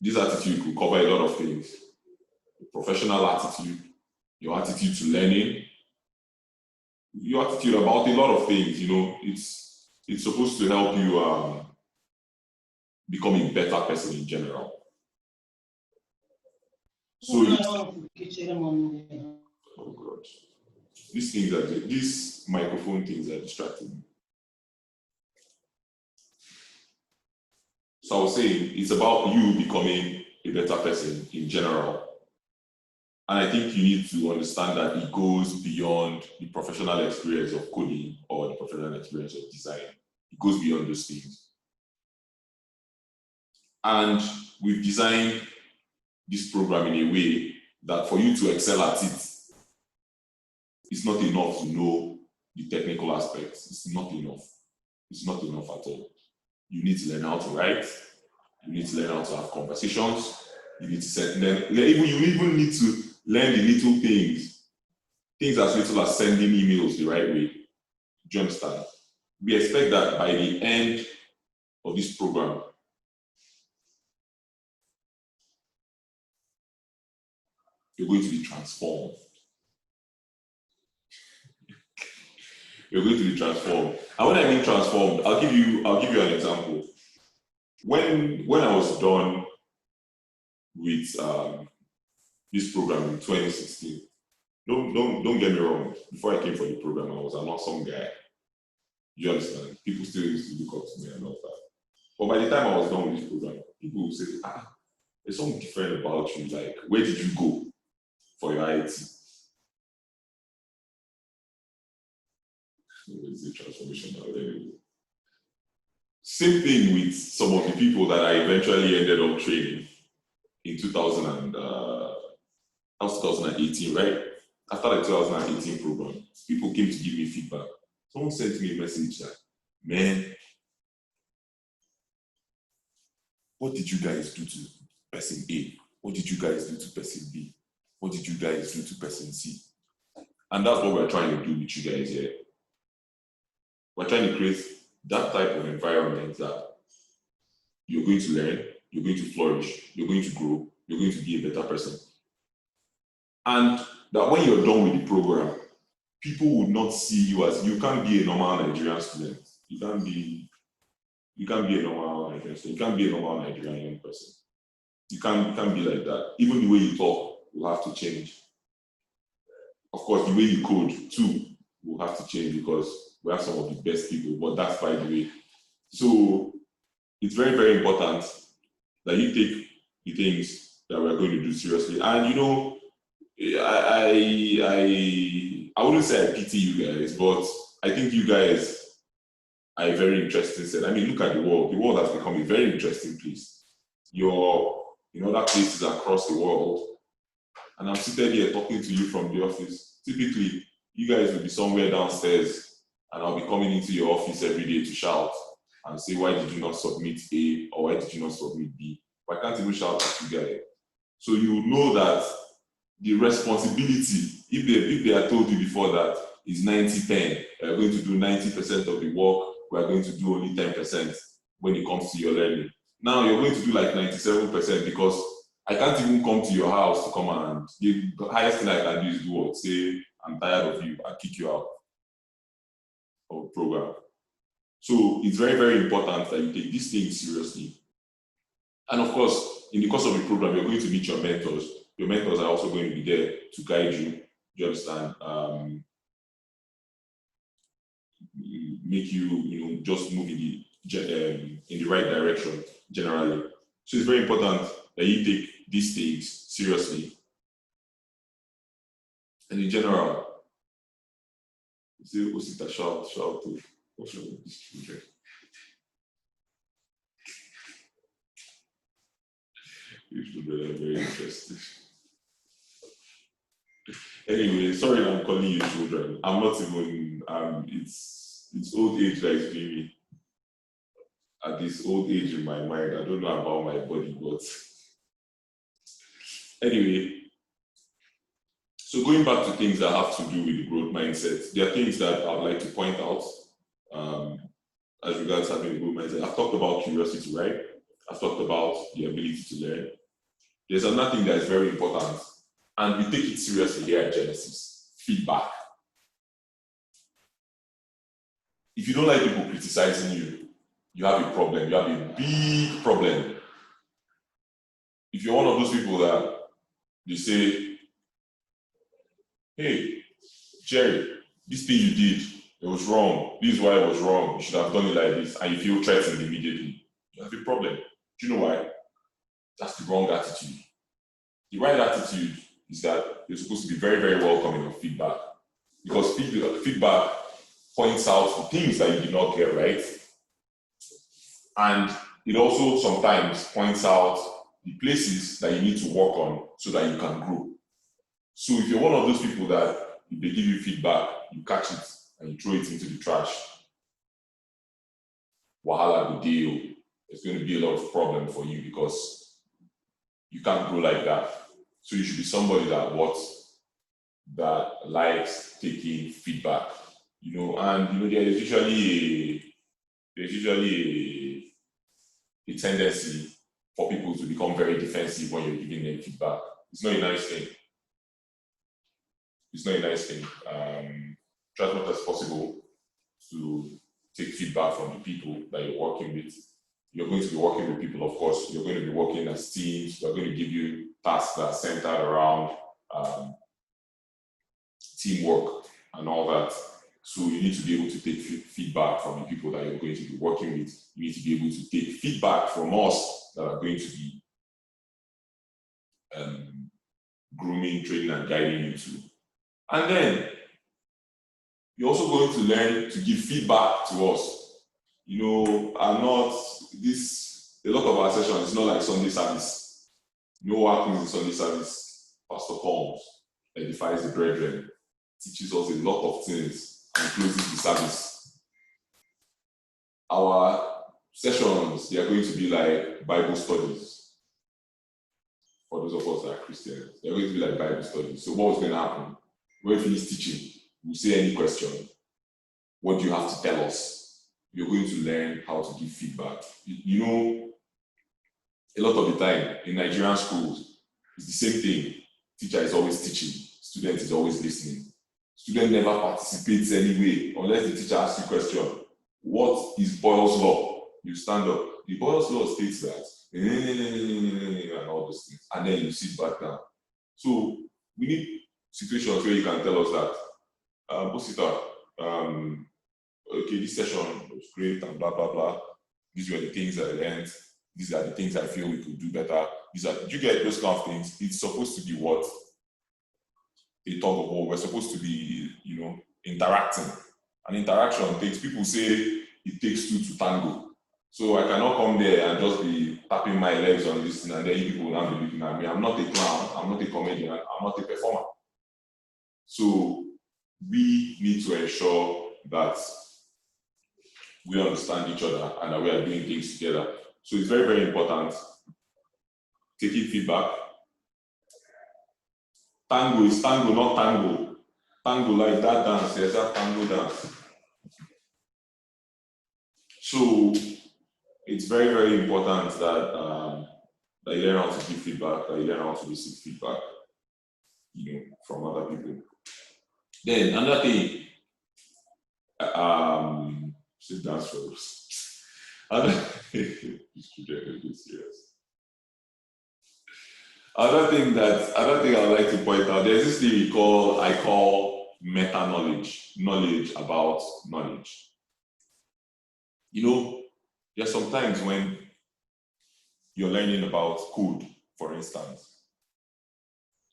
This attitude could cover a lot of things. Your professional attitude, your attitude to learning, your attitude about a lot of things, you know, it's supposed to help you become a better person in general. So oh God. These microphone things are distracting me. So I was saying it's about you becoming a better person in general. And I think you need to understand that it goes beyond the professional experience of coding or the professional experience of design. It goes beyond those things. And we've designed this program in a way that for you to excel at it, it's not enough to know the technical aspects. It's not enough. It's not enough at all. You need to learn how to write. You need to learn how to have conversations. You need to you even need to learn the little things as little as sending emails the right way. Do you understand? We expect that by the end of this program, you're going to be transformed. You're going to be transformed. And when I mean transformed, I'll give you an example. When I was done with this program in 2016, don't get me wrong. Before I came for the program, I was an awesome guy. You understand? People still used to look up to me and all that. But by the time I was done with this program, people would say, there's something different about you. Like, where did you go for your IT? It's a transformation now. Anyway. Same thing with some of the people that I eventually ended up training in 2018, right? After the 2018 program, people came to give me feedback. Someone sent me a message that, man, what did you guys do to person A? What did you guys do to person B? What did you guys do to person C? And that's what we're trying to do with you guys here. We're trying to create that type of environment that you're going to learn, you're going to flourish, you're going to grow, you're going to be a better person. And that when you're done with the program, people would not see you as, you can't be a normal Nigerian student. You can't be a normal Nigerian student. You can't be a normal Nigerian young person. You can't be like that. Even the way you talk will have to change. Of course, the way you code too will have to change because we have some of the best people, but that's by the way. So it's very, very important that you take the things that we're going to do seriously. And you know, I wouldn't say I pity you guys, but I think you guys are a very interesting set. I mean, look at the world. The world has become a very interesting place. You're in other places across the world, and I'm seated here talking to you from the office. Typically, you guys will be somewhere downstairs, and I'll be coming into your office every day to shout and say, why did you not submit A, or why did you not submit B? But I can't even shout at you guys. So you know that the responsibility, if they had told you before that is 90-10, we're going to do 90% of the work, we're going to do only 10% when it comes to your learning. Now you're going to do like 97% because I can't even come to your house to come and the highest thing I can do is do what? Say, I'm tired of you, I'll kick you out of the program. So it's very, very important that you take these things seriously. And of course, in the course of the program, you're going to meet your mentors. Your mentors are also going to be there to guide you. Do you understand? Make you, just move in the right direction generally. So it's very important that you take these things seriously. And in general, say, Osita, shout to what's wrong with these children? These children are very interesting. Anyway, sorry I'm calling you children. I'm not even, it's old age that is doing me. at this old age in my mind. I don't know about my body, but anyway. So going back to things that have to do with the growth mindset, there are things that I would like to point out as regards having a growth mindset. I've talked about curiosity, right? I've talked about the ability to learn. There's another thing that is very important, and we take it seriously here at Genesys: feedback. If you don't like people criticizing you, you have a problem. You have a big problem. If you're one of those people that they say, hey, Jerry, this thing you did, it was wrong. This is why it was wrong. You should have done it like this. And you feel threatened immediately. You have a problem. Do you know why? That's the wrong attitude. The right attitude is that you're supposed to be very, very welcoming of feedback. Because feedback points out the things that you did not get right. And it also sometimes points out the places that you need to work on so that you can grow. So if you're one of those people that if they give you feedback, you catch it and you throw it into the trash, wahala the deal, there's going to be a lot of problem for you because you can't grow like that. So you should be somebody that likes taking feedback, and there's usually a tendency for people to become very defensive when you're giving them feedback. It's not a nice thing. It's not a nice thing. Try as much as possible to take feedback from the people that you're working with. You're going to be working with people, of course. You're going to be working as teams. They're going to give you tasks that are centered around teamwork and all that. So you need to be able to take feedback from the people that you're going to be working with. You need to be able to take feedback from us that are going to be grooming, training, and guiding you to. And then you're also going to learn to give feedback to us. A lot of our sessions is not like Sunday service. What happens in Sunday service? Pastor comes, edifies the brethren, teaches us a lot of things, and closes the service. Our sessions, they are going to be like Bible studies. For those of us that are Christians, they're going to be like Bible studies. So what's going to happen? When we finish teaching, we'll say any question. What do you have to tell us? You're going to learn how to give feedback. A lot of the time in Nigerian schools, it's the same thing. Teacher is always teaching, student is always listening. Student never participates anyway, unless the teacher asks you a question. What is Boyle's law? You stand up. The Boyle's law states that, and all those things, and then you sit back down. So we need situations where you can tell us that, Osita, okay, this session was great and blah, blah, blah. These were the things I learned. These are the things I feel we could do better. You get those kind of things. It's supposed to be what? A tug of war. We're supposed to be, interacting. And interaction takes, people say it takes two to tango. So I cannot come there and just be tapping my legs on this thing and then people will not be looking at me. I'm not a clown. I'm not a comedian. I'm not a performer. So we need to ensure that we understand each other and that we are doing things together. So it's very, very important taking feedback. Tango is tango, not tango. Tango like that dance, there's that tango dance. So it's very, very important that that you learn how to give feedback, that you learn how to receive feedback, from other people. Then another thing, sit down first. Another thing I would like to point out, there's this thing I call meta knowledge, knowledge about knowledge. There's sometimes when you're learning about code, for instance.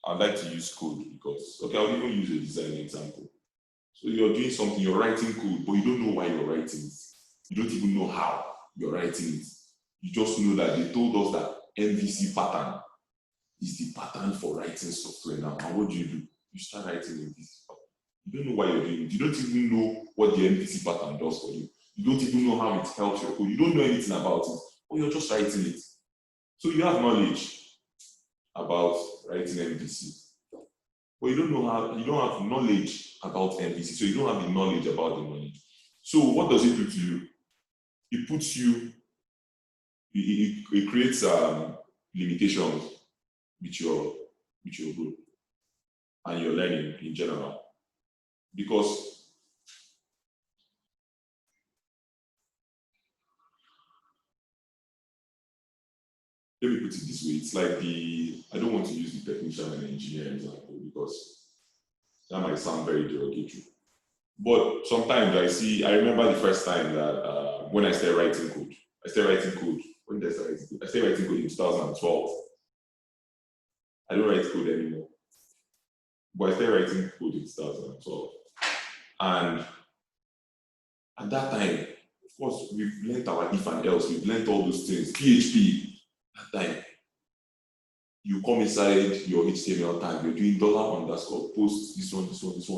I'd like to use code because, I'll even use a design example. So you're doing something, you're writing code, but you don't know why you're writing it. You don't even know how you're writing it. You just know that they told us that MVC pattern is the pattern for writing software now. And what do? You start writing MVC pattern. You don't know why you're doing it. You don't even know what the MVC pattern does for you. You don't even know how it helps your code. You don't know anything about it, or you're just writing it. So you have knowledge about writing MVC, but you don't have knowledge about MVC, so you don't have the knowledge about the knowledge. So what does it do to you? It puts you, it creates limitations with your group and your learning in general. Because let me put it this way, it's like I don't want to use the technician and engineer example because that might sound very derogatory. But sometimes I remember the first time that when I started writing code. When did I start writing code? I started writing code in 2012. I don't write code anymore. But I started writing code in 2012. And at that time, of course, we've learned our if and else, we've learned all those things. PHP, at that time, you come inside your HTML tag, you're doing $_post, this one, $_ this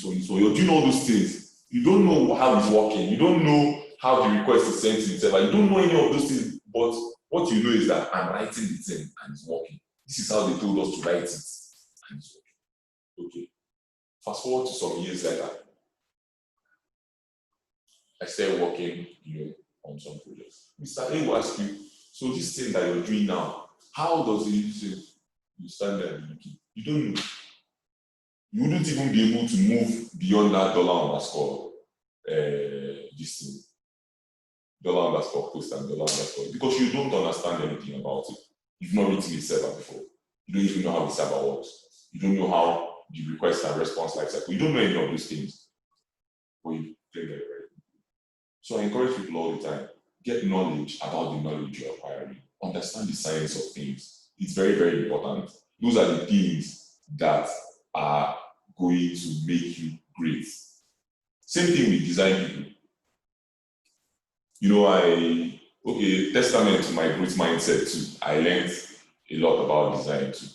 one, you're doing all those things. You don't know how it's working. You don't know how the request is sent to itself. You don't know any of those things, but what you know is that I'm writing the thing and it's working. This is how they told us to write it and it's working. Okay. Fast forward to some years later, I started working, on some projects. Mr. A will ask you, so this thing that you're doing now, how does it use it? You stand there and look. You don't know. You wouldn't even be able to move beyond that $_ this thing. $_ post and $_ because you don't understand anything about it. You've not written a server before. You don't even know how the server works. You don't know how the request and response lifecycle. You don't know any of those things. But you play very, very. So I encourage people all the time, get knowledge about the knowledge you're acquiring. Understand the science of things. It's very, very important. Those are the things that are going to make you great. Same thing with design people. Testament to my growth mindset too. I learned a lot about design too.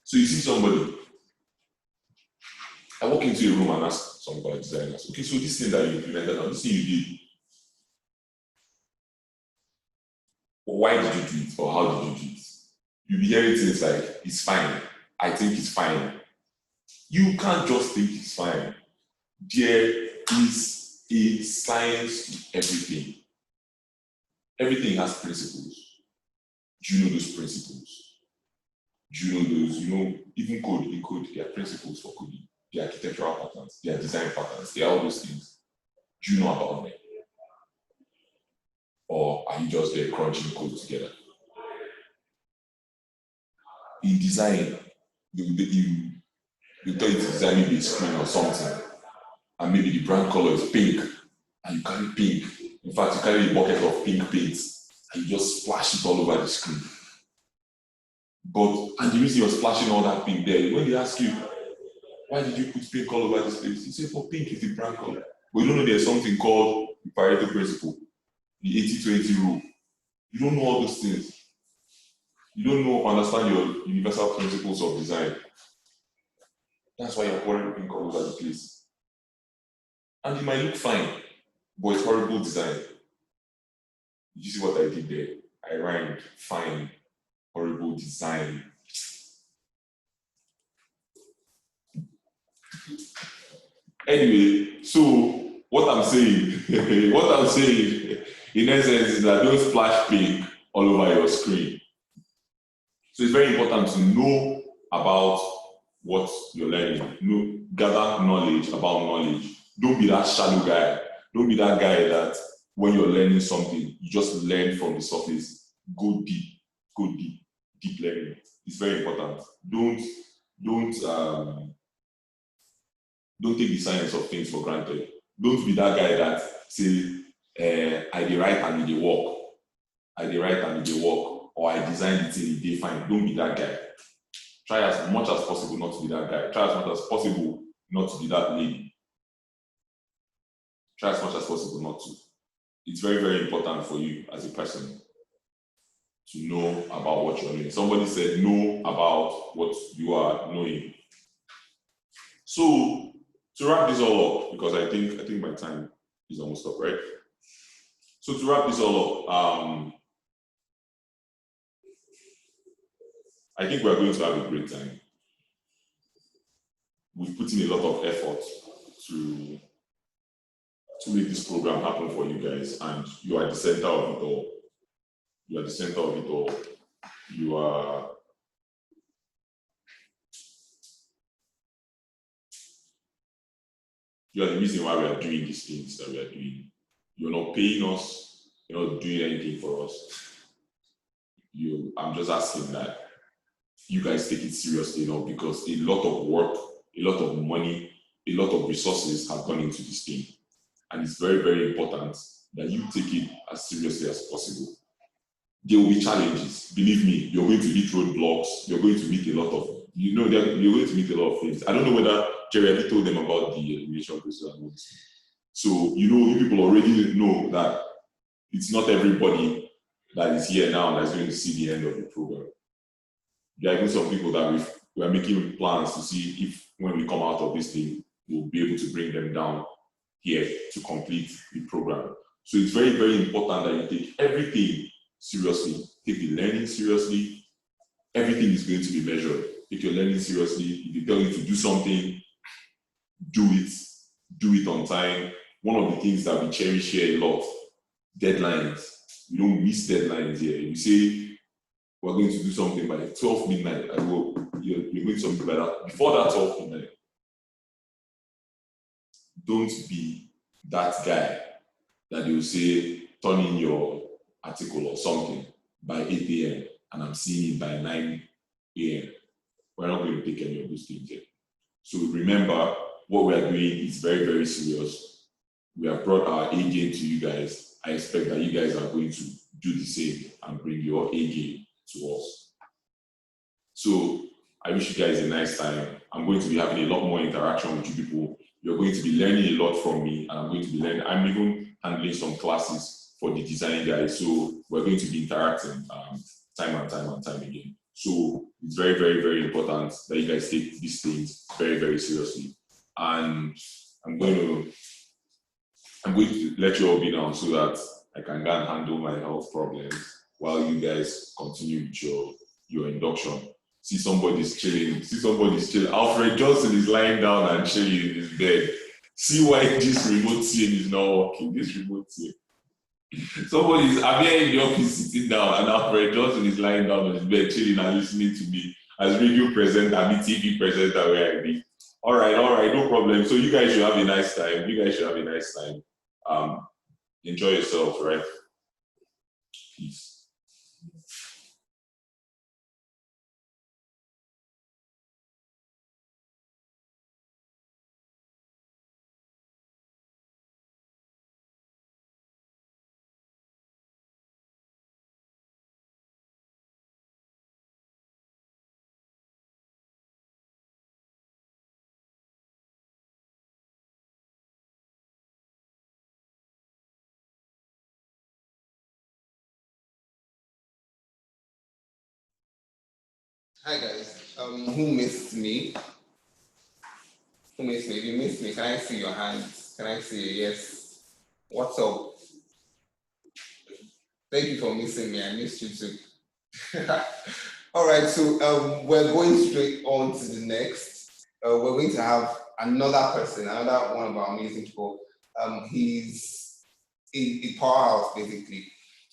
So you see somebody, I walk into a room and ask somebody, designers, okay, so this thing that you implemented now, this thing you did, why did you do it or how did you do it? You'll be hearing things like, it's fine, I think it's fine. You can't just think it's fine. There is a science to everything. Everything has principles. Do you know those principles? Do you know those, even code, in code, there are principles for coding. There are architectural patterns, there are design patterns, there are all those things. Do you know about them? Or are you just there crunching code together? In design, you tell you to design maybe a screen or something, and maybe the brand color is pink, and you carry pink. In fact, you carry a bucket of pink paint, and you just splash it all over the screen. And the reason you're splashing all that pink there, when they ask you, why did you put pink all over this place? You say, for pink is the brand color. But you don't know there's something called the Pareto principle, the 80-20 rule. You don't know all those things. You don't understand your universal principles of design. That's why you're pouring pink all over the place. And it might look fine, but it's horrible design. Did you see what I did there? I rhymed fine, horrible design. Anyway, so what I'm saying in essence is that don't splash pink all over your screen. So it's very important to know about what you're learning. Gather knowledge about knowledge. Don't be that shallow guy. Don't be that guy that when you're learning something, you just learn from the surface. Go deep learning. It's very important. Don't take the science of things for granted. Don't be that guy that say, I dey write and it dey work. I dey write and it dey work. Or I designed it in a day fine. Don't be that guy. Try as much as possible not to be that guy. Try as much as possible not to be that lady. Try as much as possible not to. It's very, very important for you as a person. to know about what you're doing. Somebody said know about what you are knowing. So to wrap this all up, because I think my time is almost up, right? So to wrap this all up, I think we're going to have a great time. We've put in a lot of effort to make this program happen for you guys, and you are the center of it all. You are the center of it all. You are the reason why we are doing these things that we are doing. You're not paying us, you're not doing anything for us. I'm just asking that you guys take it seriously enough, because a lot of work, a lot of money, a lot of resources have gone into this thing. And it's very, very important that you take it as seriously as possible. There will be challenges. Believe me, you're going to hit roadblocks. You're going to meet a lot of, you're going to meet a lot of things. I don't know whether Jerry already told them about the elimination process and all this. So, you people already know that it's not everybody that is here now that's going to see the end of the program. There are even some people that we are making plans to see if, when we come out of this thing, we'll be able to bring them down here to complete the program. So it's very, very important that you take everything seriously. Take the learning seriously. Everything is going to be measured. Take your learning seriously. If they tell you to do something, do it. Do it on time. One of the things that we cherish here a lot, deadlines. We don't miss deadlines here. If you say we're going to do something by 12 midnight, I hope you're going to do something like that. Before that 12 midnight, don't be that guy that you'll say, turn in your article or something by 8 a.m. and I'm seeing it by 9 a.m. We're not going to take any of those things yet. So remember, what we are doing is very, very serious. We have brought our A game to you guys. I expect that you guys are going to do the same and bring your A game to us. So I wish you guys a nice time. I'm going to be having a lot more interaction with you people. You're going to be learning a lot from me, and I'm going to be learning. I'm even handling some classes for the design guys. So we're going to be interacting time and time again. So it's very, very, very important that you guys take these things very, very seriously. And I'm going to let you all be now so that I can go and handle my health problems while you guys continue with your induction. See somebody's chilling. Alfred Johnson is lying down and chilling in his bed. See why this remote team is not working. This remote team. I'm here in the office sitting down, and Alfred Johnson is lying down on his bed chilling and listening to me as radio presenter, TV presenter where I be. All right, no problem. So you guys should have a nice time. Enjoy yourselves, right? Peace. Hi guys. Who missed me? If you missed me, can I see your hands? Can I see a yes? What's up? Thank you for missing me. I missed you too. All right, so we're going straight on to the next. We're going to have another person, another one of our amazing people. He's a powerhouse, basically.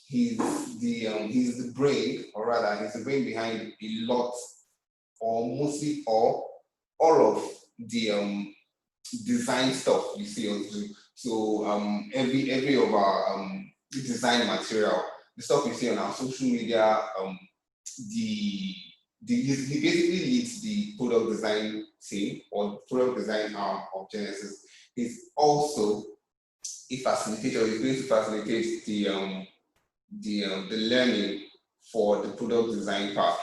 He's the brain, or rather, he's the brain behind a lot, or mostly all of the design stuff you see us do. So every of our design material, the stuff you see on our social media, he basically leads the product design team or product design arm of Genesys. He's also a facilitator. He's going to facilitate the learning for the product design part.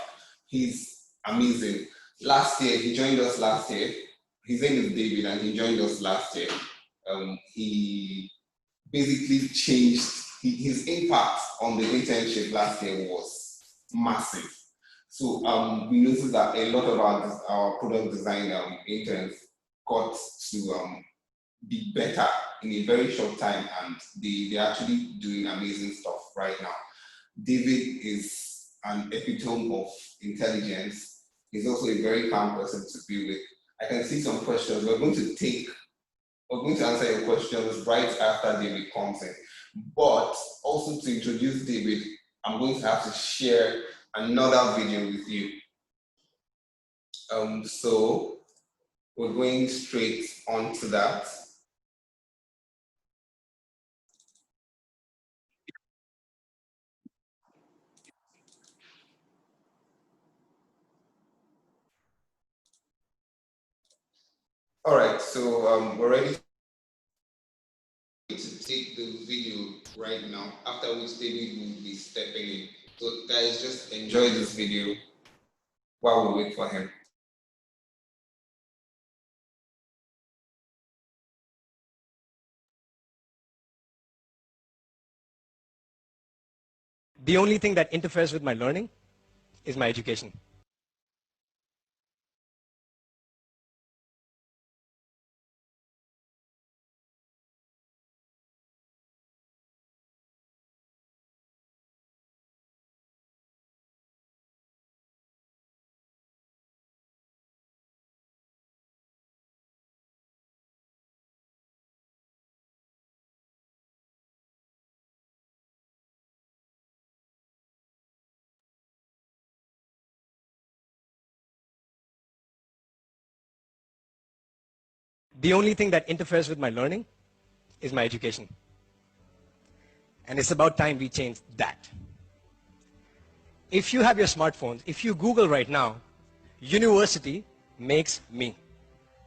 He's amazing. Last year, he joined us last year. His name is David, and he joined us last year. He basically changed his impact on the internship last year was massive. So we noticed that a lot of our product design interns got to be better in a very short time, and they're actually doing amazing stuff right now. David is an epitome of intelligence. He's also a very calm person to be with. I can see some questions. We're going to answer your questions right after David comes in. But also to introduce David, I'm going to have to share another video with you. So we're going straight on to that. All right, so we're ready to take the video right now, after which David will be stepping in. So guys, just enjoy this video while we wait for him. The only thing that interferes with my learning is my education. The only thing that interferes with my learning is my education. And it's about time we change that. If you have your smartphones, if you Google right now, university makes me.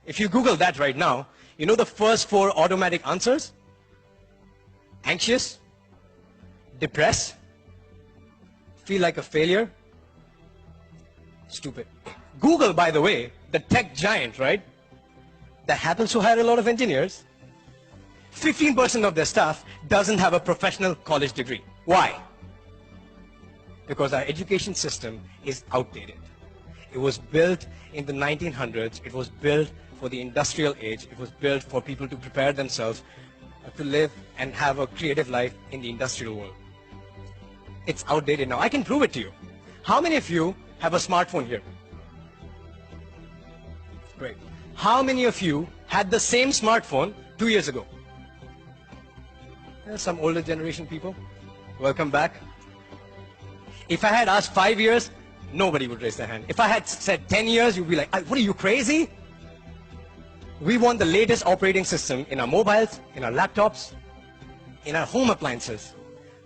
If you Google that right now, you know the first 4 automatic answers? Anxious, depressed, feel like a failure, stupid. Google, by the way, the tech giant, right? That happens to hire a lot of engineers. 15% of their staff doesn't have a professional college degree. Why? Because our education system is outdated. It was built in the 1900s. It was built for the industrial age. It was built for people to prepare themselves to live and have a creative life in the industrial world. It's outdated now. I can prove it to you. How many of you have a smartphone here? Great. How many of you had the same smartphone 2 years ago? There's some older generation people. Welcome back. If I had asked 5 years, nobody would raise their hand. If I had said 10 years, you'd be like, what are you, crazy? We want the latest operating system in our mobiles, in our laptops, in our home appliances.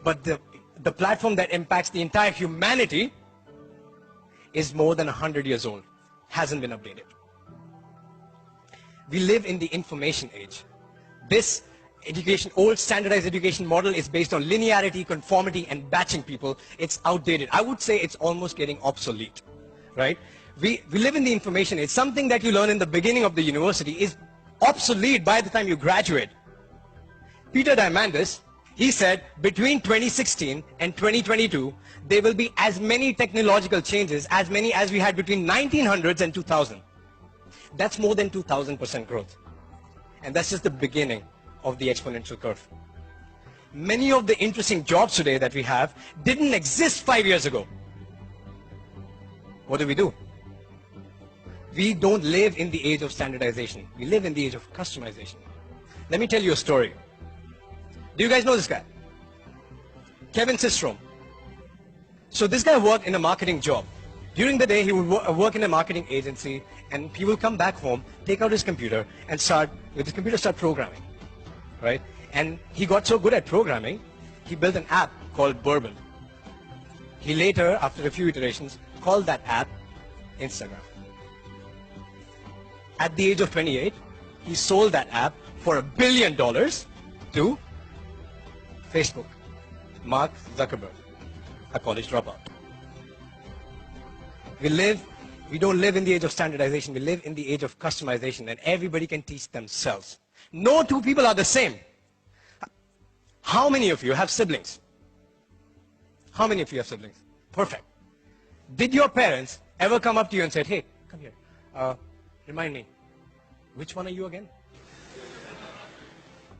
But the platform that impacts the entire humanity is more than 100 years old, hasn't been updated. We live in the information age. This old standardized education model is based on linearity, conformity, and batching people. It's outdated. I would say it's almost getting obsolete, right? We live in the information age. Something that you learn in the beginning of the university is obsolete by the time you graduate. Peter Diamandis, he said between 2016 and 2022, there will be as many technological changes, as many as we had between 1900s and 2000. That's more than 2000% growth. And that's just the beginning of the exponential curve. Many of the interesting jobs today that we have didn't exist 5 years ago. What do? We don't live in the age of standardization. We live in the age of customization. Let me tell you a story. Do you guys know this guy? Kevin Systrom. So this guy worked in a marketing job. During the day, he would work in a marketing agency, and he will come back home, take out his computer, and start programming, right? And he got so good at programming, he built an app called Bourbon. He later, after a few iterations, called that app Instagram. At the age of 28, he sold that app for $1 billion to Facebook, Mark Zuckerberg, a college dropout. We don't live in the age of standardization, we live in the age of customization, and everybody can teach themselves. No two people are the same. How many of you have siblings? How many of you have siblings? Perfect. Did your parents ever come up to you and said, hey, come here, remind me, which one are you again?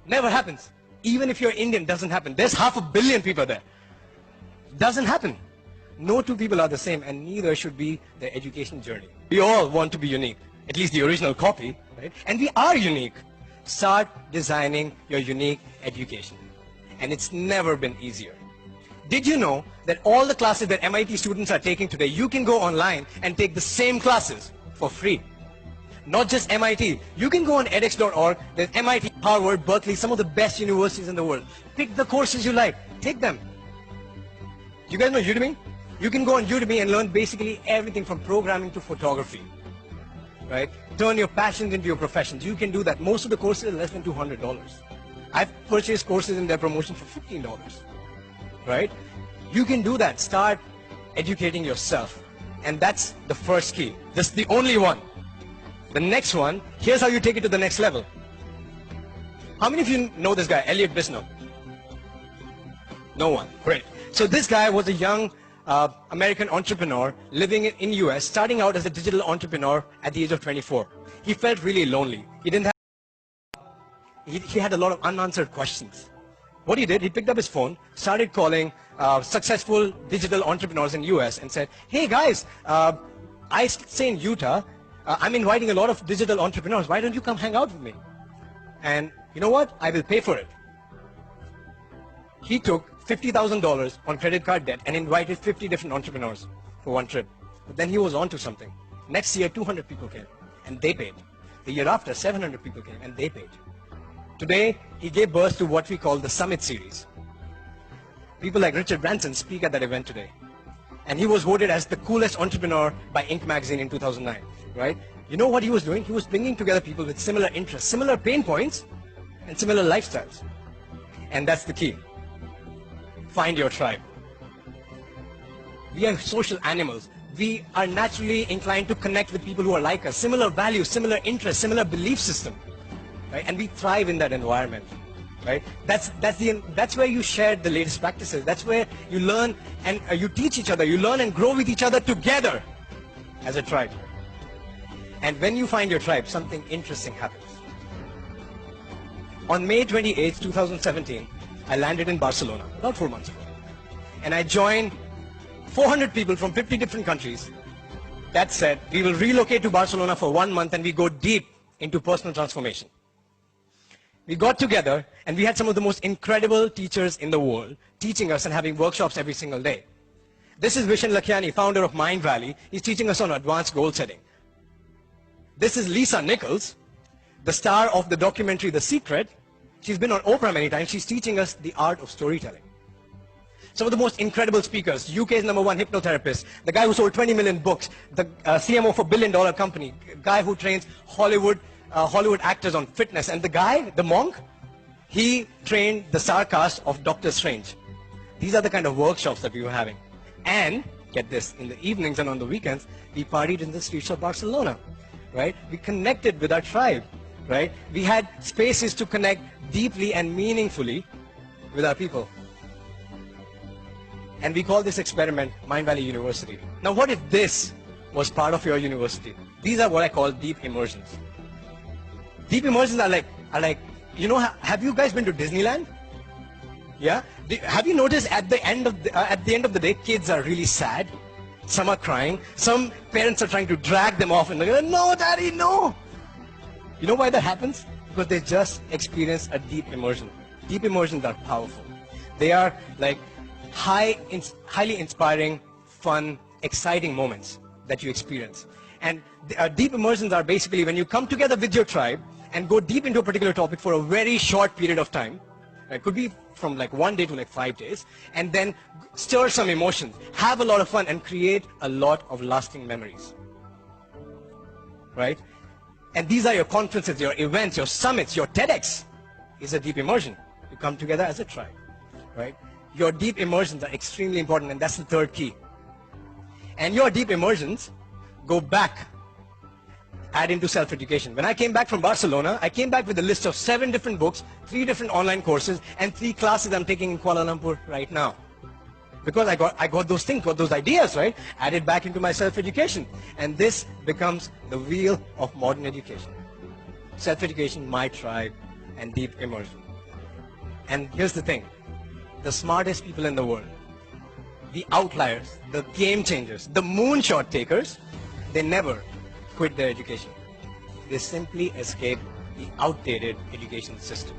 Never happens. Even if you're Indian, doesn't happen. There's 500 million people there. Doesn't happen. No two people are the same, and neither should be their education journey. We all want to be unique, at least the original copy, right? And we are unique. Start designing your unique education. And it's never been easier. Did you know that all the classes that MIT students are taking today, you can go online and take the same classes for free? Not just MIT. You can go on edX.org. There's MIT, Harvard, Berkeley, some of the best universities in the world. Pick the courses you like. Take them. You guys know Udemy? You can go on Udemy and learn basically everything from programming to photography. Right? Turn your passions into your professions. You can do that. Most of the courses are less than $200. I've purchased courses in their promotion for $15. Right? You can do that. Start educating yourself. And that's the first key. That's the only one. The next one, here's how you take it to the next level. How many of you know this guy, Elliot Bisnow? No one. Great. So this guy was a young American entrepreneur living in US, starting out as a digital entrepreneur at the age of 24. He felt really lonely. He didn't have, he had a lot of unanswered questions. What he did, he picked up his phone, started calling successful digital entrepreneurs in US and said, hey guys, I stay in Utah. I'm inviting a lot of digital entrepreneurs. Why don't you come hang out with me? And you know what? I will pay for it. He took $50,000 on credit card debt and invited 50 different entrepreneurs for one trip. But then he was on to something. Next year, 200 people came and they paid. The year after, 700 people came and they paid. Today, he gave birth to what we call the Summit Series. People like Richard Branson speak at that event today. And he was voted as the coolest entrepreneur by Inc. magazine in 2009, right? You know what he was doing? He was bringing together people with similar interests, similar pain points, and similar lifestyles. And that's the key. Find your tribe. We are social animals. We are naturally inclined to connect with people who are like us, similar values, similar interests, similar belief system, right? And we thrive in that environment. Right? That's where you share the latest practices. That's where you learn and you teach each other. You learn and grow with each other together as a tribe. And when you find your tribe, something interesting happens. On May 28, 2017, I landed in Barcelona, about 4 months ago. And I joined 400 people from 50 different countries. That said, we will relocate to Barcelona for 1 month and we go deep into personal transformation. We got together and we had some of the most incredible teachers in the world teaching us and having workshops every single day. This is Vishen Lakhiani, founder of Mind Valley. He's teaching us on advanced goal setting. This is Lisa Nichols, the star of the documentary The Secret. She's been on Oprah many times. She's teaching us the art of storytelling. Some of the most incredible speakers, UK's #1 hypnotherapist, the guy who sold 20 million books, the CMO for a billion-dollar company, guy who trains Hollywood actors on fitness, and the guy, the Mong, he trained the star cast of Doctor Strange. These are the kind of workshops that we were having. And, get this, in the evenings and on the weekends, we partied in the streets of Barcelona, right? We connected with our tribe, right? We had spaces to connect deeply and meaningfully with our people. And we call this experiment Mind Valley University. Now, what if this was part of your university? These are what I call deep immersions. Deep immersions are like, you know, have you guys been to Disneyland? Yeah? Have you noticed at the end of the day, kids are really sad? Some are crying. Some parents are trying to drag them off and they're like, no, daddy, no. You know why that happens? Because they just experienced a deep immersion. Deep immersions are powerful. They are like highly inspiring, fun, exciting moments that you experience. And deep immersions are basically when you come together with your tribe and go deep into a particular topic for a very short period of time. It could be from like 1 day to like 5 days, and then stir some emotions, have a lot of fun, and create a lot of lasting memories. Right? And these are your conferences, your events, your summits, your TEDx is a deep immersion. You come together as a tribe. Right? Your deep immersions are extremely important, and that's the third key. And your deep immersions go back, add into self-education. When I came back from Barcelona, I came back with a list of 7 different books, 3 different online courses, and 3 classes I'm taking in Kuala Lumpur right now. Because I got those things, got those ideas, right? Added back into my self-education. And this becomes the wheel of modern education. Self-education, my tribe, and deep immersion. And here's the thing. The smartest people in the world, the outliers, the game changers, the moonshot takers, they never quit their education. They simply escape the outdated education system.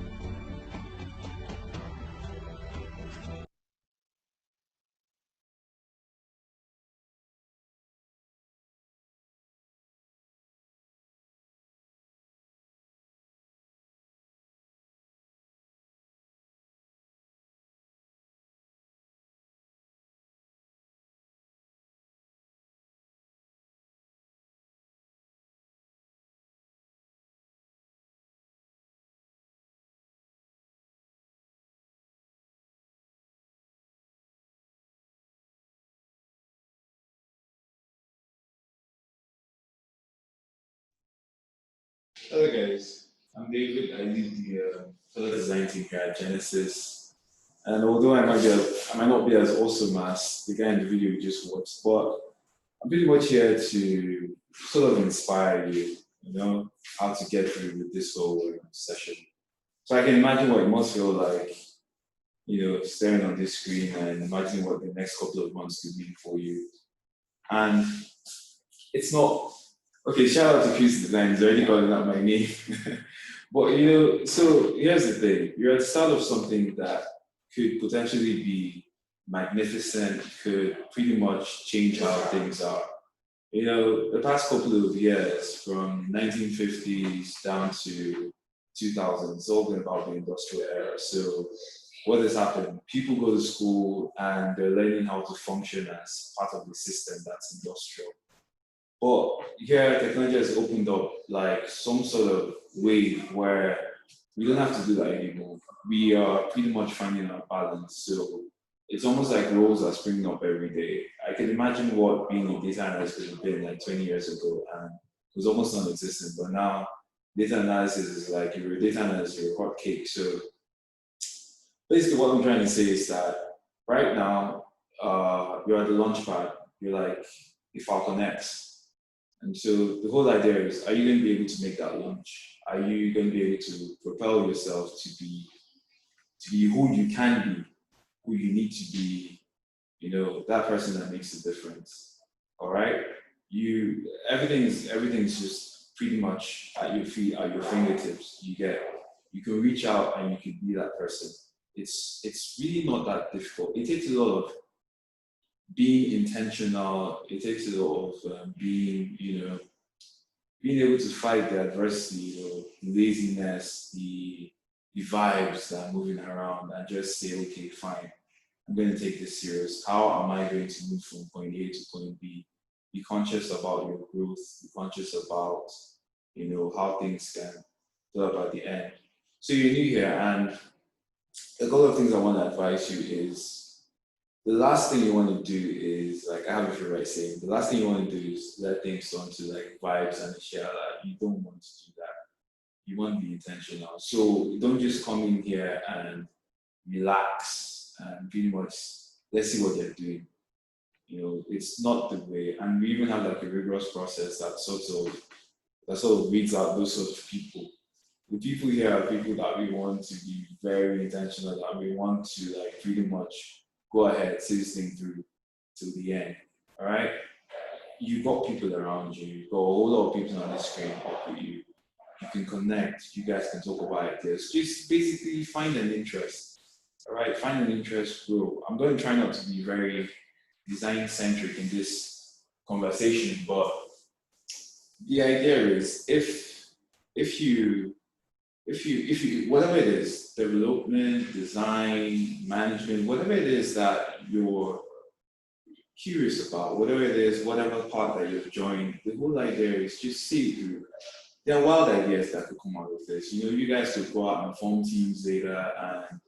Hello guys, I'm David. I lead the product design team here at Genesys. And although I might not be as awesome as the guy in the video we just watched, but I'm pretty much here to sort of inspire you, how to get through with this whole session. So I can imagine what it must feel like, staring on this screen and imagining what the next couple of months could be for you. And it's not. Okay, shout out to Chris Design, he's already calling out my name. But so here's the thing. You're at the start of something that could potentially be magnificent, could pretty much change how things are. The past couple of years, from 1950s down to 2000s, it's all been about the industrial era. So what has happened? People go to school and they're learning how to function as part of the system that's industrial. But here, technology has opened up like some sort of way where we don't have to do that anymore. We are pretty much finding our balance. So it's almost like roles are springing up every day. I can imagine what being a data analyst could have been like 20 years ago, and it was almost non-existent. But now, data analysis is like, if you're a data analyst, you're a hot cake. So basically, what I'm trying to say is that right now, you're at the launch pad, you're like the Falcon X. And so the whole idea is, are you going to be able to make that launch? Are you going to be able to propel yourself to be who you can be, who you need to be, that person that makes the difference? All right? Everything's just pretty much at your feet, at your fingertips. You can reach out and you can be that person. It's really not that difficult. It takes a lot of being intentional. It takes a lot of being able to fight the adversity, the laziness, the vibes that are moving around, and just say, okay, fine, I'm going to take this serious. How am I going to move from point A to point B? Be conscious about your growth. Be conscious about, how things can develop at the end. So you're new here, and a couple of things I want to advise you is, the last thing you want to do is, like, I have a favorite saying, the last thing you want to do is let things turn to like vibes and share that. You don't want to do that. You want to be intentional. So don't just come in here and relax and pretty much, let's see what they're doing. It's not the way. And we even have like a rigorous process that sort of weeds out those sort of people. The people here are people that we want to be very intentional, that we want to like pretty much go ahead, see this thing through till the end. All right? You've got people around you, you've got a whole lot of people on the screen up with you. You can connect, you guys can talk about ideas. Just basically find an interest. All right, find an interest, grow. I'm going to try not to be very design-centric in this conversation, but the idea is if you whatever it is, development, design, management, whatever it is that you're curious about, whatever it is, whatever part that you've joined, the whole idea is just see it through. There are wild ideas that could come out of this. You guys could go out and form teams later and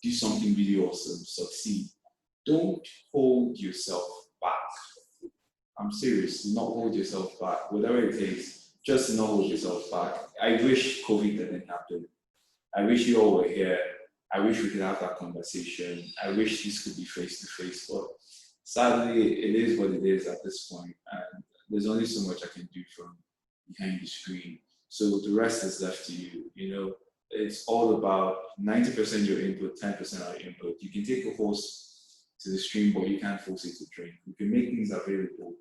do something really awesome, succeed. Don't hold yourself back. I'm serious, do not hold yourself back. Whatever it takes, just do not hold yourself back. I wish COVID didn't happen. I wish you all were here. I wish we could have that conversation. I wish this could be face to face, but sadly, it is what it is at this point, and there's only so much I can do from behind the screen. So the rest is left to you. You know, it's all about 90% your input, 10% our input. You can take a horse to the stream, but you can't force it to drink. We can make things available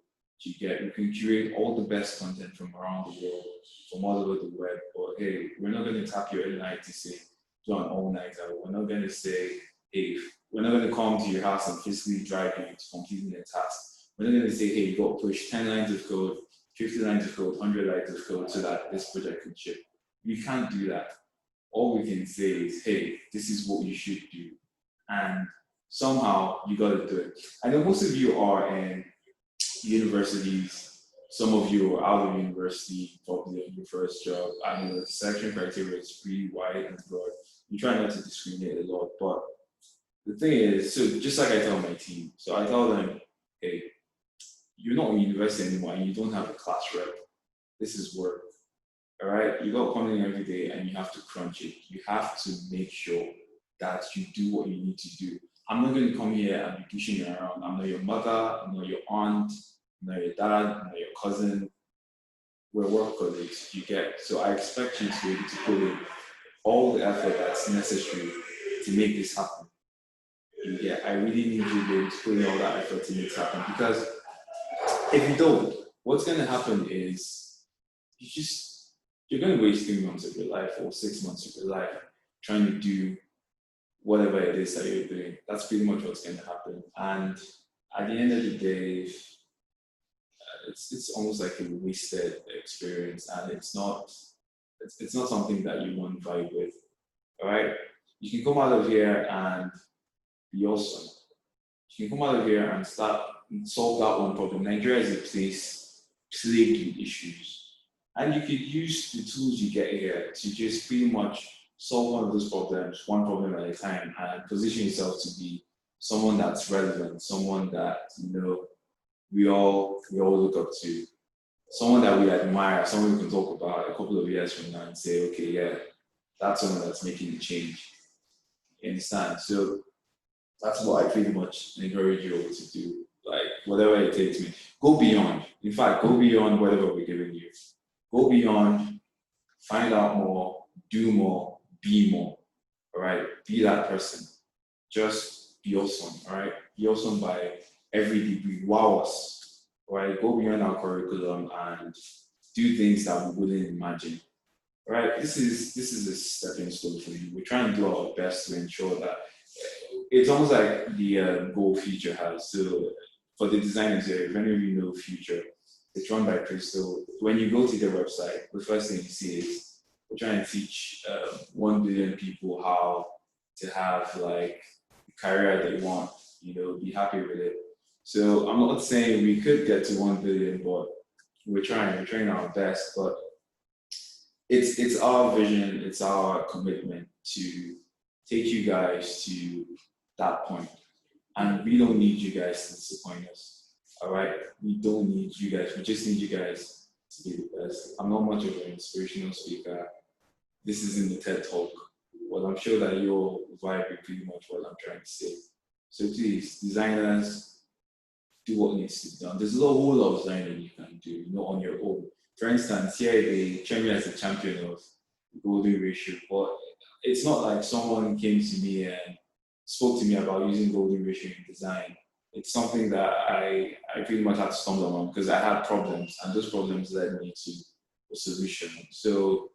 to get. We can curate all the best content from around the world, from all over the web. But hey, we're not going to tap your night to say, do an all-nighter. We're not going to say, hey, we're not going to come to your house and physically drive you to completing the task. We're not going to say, hey, you got to push 10 lines of code, 50 lines of code, 100 lines of code so that this project can ship. We can't do that. All we can say is, hey, this is what you should do. And somehow you got to do it. I know most of you are in universities. Some of you are out of university, probably on your first job. I know the selection criteria is pretty wide and broad. You try not to discriminate a lot, but the thing is, so just like I tell my team, so I tell them, hey, you're not in university anymore and you don't have a class rep. This is work, all right? You got to come in every day and you have to crunch it. You have to make sure that you do what you need to do. I'm not going to come here and be pushing you around. I'm not your mother, I'm not your aunt, I'm not your dad, I'm not your cousin. We're work colleagues, you get. So I expect you to be able to put in all the effort that's necessary to make this happen. Yeah, I really need you to be able to put in all that effort to make this happen, because if you don't, what's going to happen is you're going to waste 3 months of your life or 6 months of your life trying to do whatever it is that you're doing. That's pretty much what's going to happen. And at the end of the day, it's almost like a wasted experience, and it's not something that you want to vibe with. All right, you can come out of here and be awesome. You can come out of here and start solve that one problem. Nigeria is a place plagued with issues, and you could use the tools you get here to just pretty much solve one of those problems, one problem at a time, and position yourself to be someone that's relevant, someone that we all look up to, someone that we admire, someone we can talk about a couple of years from now and say, okay, yeah, that's someone that's making a change. You understand? So that's what I pretty much encourage you all to do. Like, whatever it takes me, go beyond. In fact, go beyond whatever we're giving you. Go beyond, find out more, do more, be more. All right? Be that person. Just be awesome. All right? Be awesome by every degree. Wow us. All right? Go beyond our curriculum and do things that we wouldn't imagine. All right? This is a stepping stone for you. We're trying to do our best to ensure that it's almost like the goal Future has. So for the designers here, if any of you know Future, it's run by Crystal. When you go to their website, the first thing you see is we're trying to teach 1 billion people how to have like the career they want, be happy with it. So I'm not saying we could get to 1 billion, but we're trying our best. But it's our vision, it's our commitment to take you guys to that point. And we don't need you guys to disappoint us. All right? We don't need you guys. We just need you guys to be the best. I'm not much of an inspirational speaker. This isn't the TED Talk. Well, I'm sure that you'll vibe with pretty much what I'm trying to say. So please, designers, do what needs to be done. There's a whole lot of designing you can do, on your own. For instance, here they train me as a champion of the golden ratio, but it's not like someone came to me and spoke to me about using golden ratio in design. It's something that I pretty much had to stumble on because I had problems, and those problems led me to a solution. So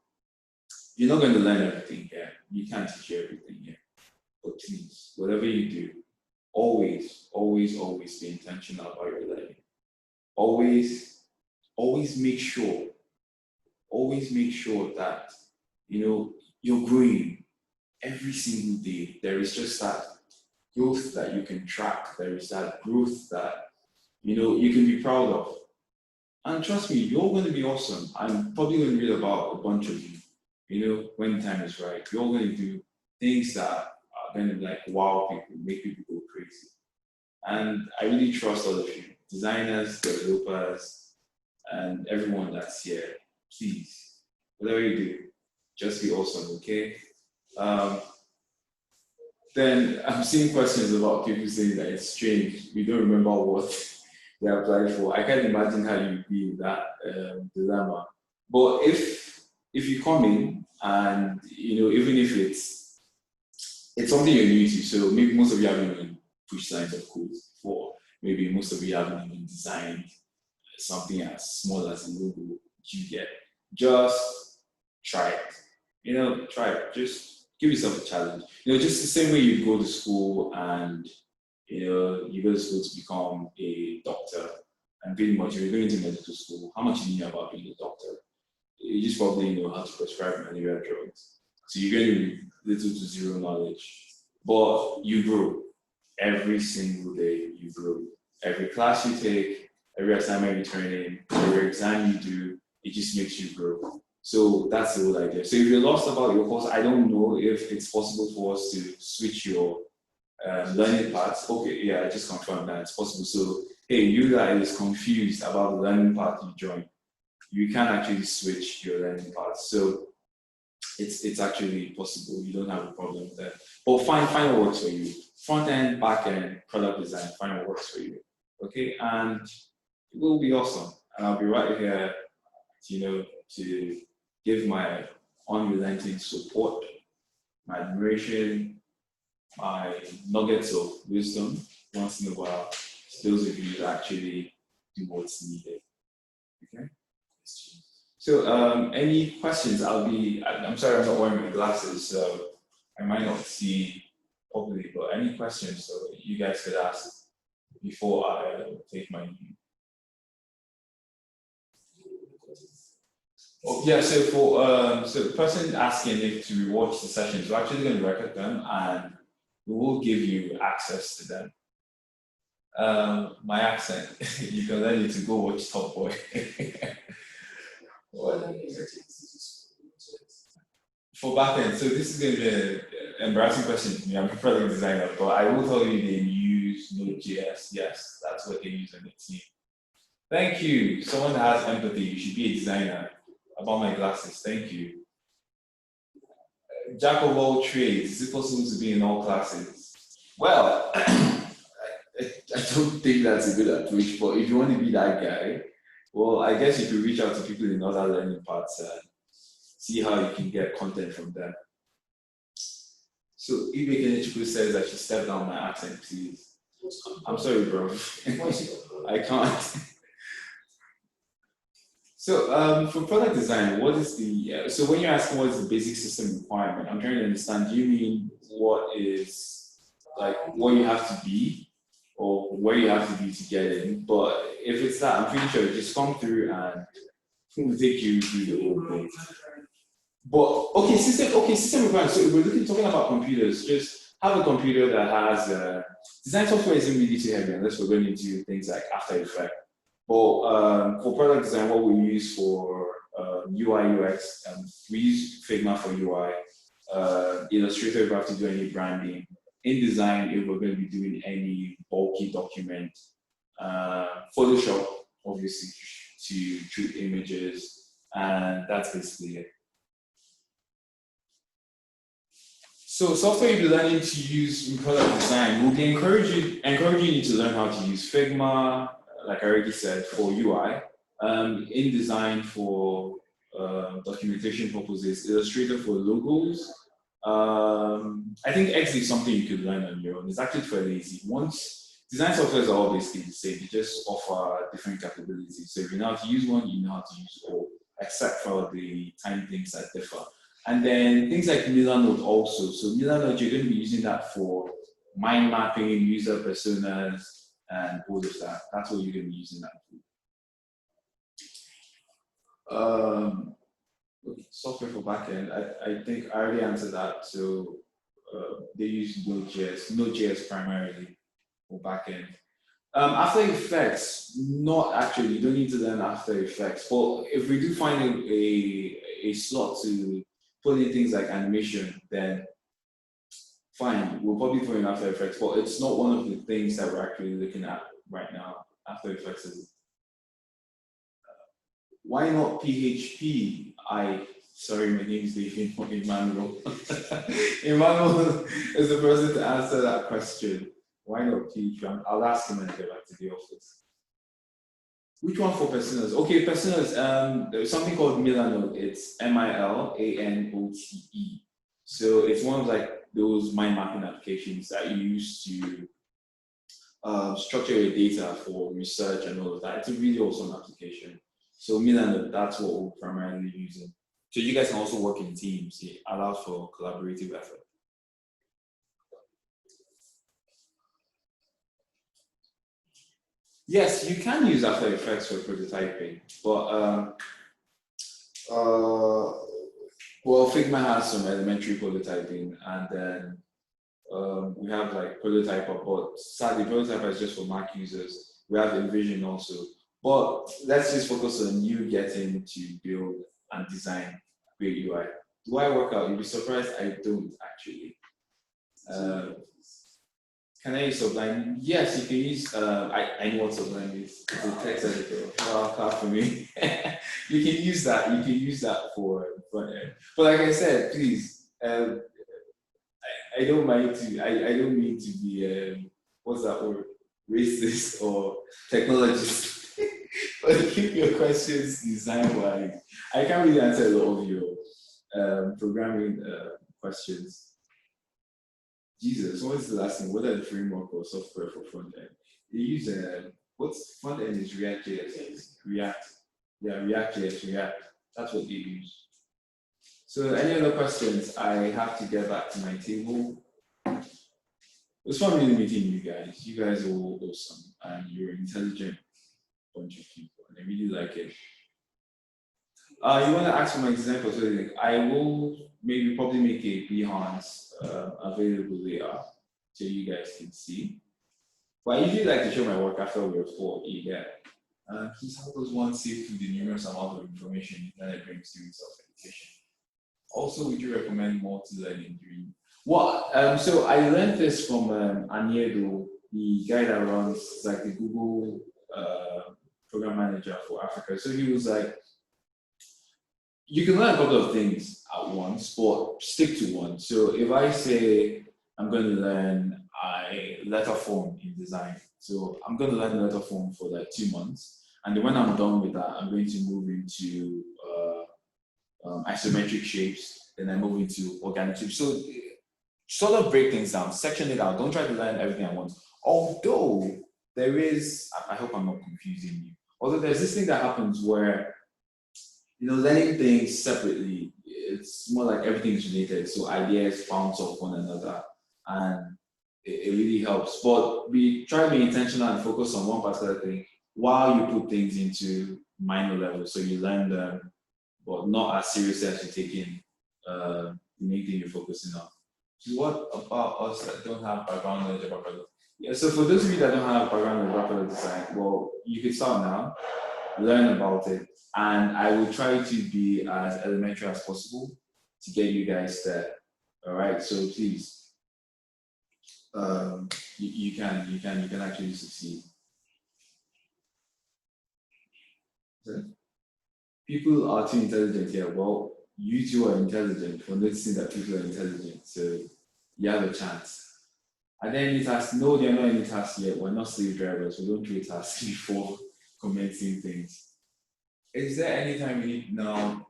you're not going to learn everything here. You can't teach you everything here. But please, whatever you do, always, always, always be intentional about your learning. Always make sure that, you're growing every single day. There is just that growth that you can track. There is that growth that, you can be proud of. And trust me, you're going to be awesome. I'm probably going to read about a bunch of you, when the time is right. You're going to do things that are going to wow people, make people go crazy. And I really trust all of you, designers, developers, and everyone that's here. Please, whatever you do, just be awesome, okay? then I'm seeing questions about people saying that it's strange. We don't remember what they applied for. I can't imagine how you'd be in that dilemma. But if you come in and, you know, even if it's something you're new to, so maybe most of you haven't even pushed lines of code before. Maybe most of you haven't even designed something as small as a logo. You get, just try it. You know, try it. Just give yourself a challenge. You know, just the same way you go to school and, you know, you go to school to become a doctor, and pretty much you're going to medical school. How much do you know about being a doctor? You just probably know how to prescribe malaria drugs. So you're getting little to zero knowledge, but you grow every single day. You grow. Every class you take, every assignment you turn in, every exam you do, it just makes you grow. So that's the whole idea. So if you're lost about your course, I don't know if it's possible for us to switch your learning paths. Okay, yeah, I just confirmed that it's possible. So, hey, you that is confused about the learning path you joined, you can actually switch your learning path. So it's actually possible. You don't have a problem with that. But find what works for you. Front end, back end, product design, find what works for you. Okay, and it will be awesome. And I'll be right here, you know, to give my unrelenting support, my admiration, my nuggets of wisdom once in a while to those of you that actually do what's needed. Okay. So, any questions? I'm sorry, I'm not wearing my glasses, so I might not see properly, but any questions so you guys could ask before I take my leave? Oh, yeah, so for so the person asking if to rewatch the sessions, we're actually going to record them and we will give you access to them. My accent, you can learn it to go watch Top Boy. For backend, so this is going to be an embarrassing question to me. I'm a product designer, but I will tell you they use Node.js. Yes, that's what they use on the team. Thank you. Someone that has empathy, you should be a designer. About my glasses, thank you. Jack of all trades, is it possible to be in all classes? Well, I don't think that's a good approach, but if you want to be that guy, well, I guess you could reach out to people in other learning paths and see how you can get content from them. So if Kenechukwu says I should step down my accent, please. I'm sorry, bro. I can't. So for product design, what is the, so when you're asking what is the basic system requirement, I'm trying to understand, do you mean what is, like what you have to be or where you have to be to get in? But if it's that, I'm pretty sure just come through and we'll take you through the whole thing. But okay, system requirements. So if we're talking about computers, just have a computer that has design software isn't really too heavy unless we're going into things like After Effects. But for product design, what we use for UI UX, we use Figma for UI. Illustrator if we have to do any branding. InDesign if we're going to be doing any bulky document. Photoshop, obviously, to treat images, and that's basically it. So software you'll be learning to use in product design, we'll be encouraging you to learn how to use Figma, like I already said, for UI, InDesign for documentation purposes, Illustrator for logos. I think X is something you could learn on your own. It's actually fairly easy. Once design softwares are all basically the same, they just offer different capabilities. So if you know how to use one, you know how to use all, except for the tiny things that differ. And then things like Milanote also. So Milanote, you're going to be using that for mind mapping, user personas, and all of that. That's what you're going to be using that for. Software for backend, I think I already answered that. So they use Node.js primarily for backend. After Effects, not actually, you don't need to learn After Effects. But if we do find a slot to put in things like animation, then fine, we'll probably put in After Effects, but it's not one of the things that we're actually looking at right now. After Effects is why not PHP? I Sorry, my name is Emmanuel. Emmanuel is the person to answer that question. Why not teach? I'll ask him when I get back to the office. Which one for personas? Okay, personas. There's something called Milanote. It's Milanote. So it's one of like those mind mapping applications that you use to structure your data for research and all of that. It's a really awesome application. So Milanote, that's what we're primarily using. So you guys can also work in teams. It allows for collaborative effort. Yes, you can use After Effects for prototyping, but well, Figma has some elementary prototyping, and then we have like Prototyper, but sadly Prototyper is just for Mac users. We have InVision also, but let's just focus on you getting to build and design great UI. Do I work out? You'll be surprised I don't actually. Can I use Sublime? Yes, you can use, I know what Sublime is. It's a text editor. Well, clap for me. You can use that. You can use that for front end. But like I said, please, I don't mind to, I don't mean to be, what's that word? Racist or technologist. But keep your questions design-wise. I can't really answer a lot of your programming questions. Jesus, what is the last thing? What are the framework or software for front end? They use what's front end is React.js. React. Yeah, React.js, React. That's what they use. So any other questions? I have to get back to my table. It was fun really meeting you guys. You guys are all awesome and you're an intelligent bunch of people and I really like it. You want to ask for my design portfolio? I will probably make a Behance available later so you guys can see. But I usually like to show my work after we're full. Please help us one sift through the numerous amount of information that it brings to self-education. Also, would you recommend multi-learning during? Well, so I learned this from Aniedo, the guy that runs like the Google program manager for Africa. So he was like, you can learn a couple of things at once, but stick to one. So if I say I'm going to learn a letter form in design, so I'm going to learn a letter form for like 2 months, and then when I'm done with that, I'm going to move into isometric shapes, then I move into organic shapes. So sort of break things down, section it out. Don't try to learn everything at once. Although there is, I hope I'm not confusing you. Although there's this thing that happens where learning things separately, it's more like everything is related. So ideas bounce off one another and it really helps. But we try to be intentional and focus on one particular thing while you put things into minor levels. So you learn them, but not as seriously as you take in the main thing you're focusing on. So what about us that don't have background knowledge about product? Yeah, so for those of you that don't have background knowledge about product design, well, you can start now, learn about it, and I will try to be as elementary as possible to get you guys there. All right, so please, you can actually succeed. People are too intelligent here. Well, you two are intelligent for noticing that people are intelligent, so you have a chance. Are there any tasks? No, there are not any tasks yet. We're not slave drivers. We don't create tasks before commencing things. Is there any time we need now?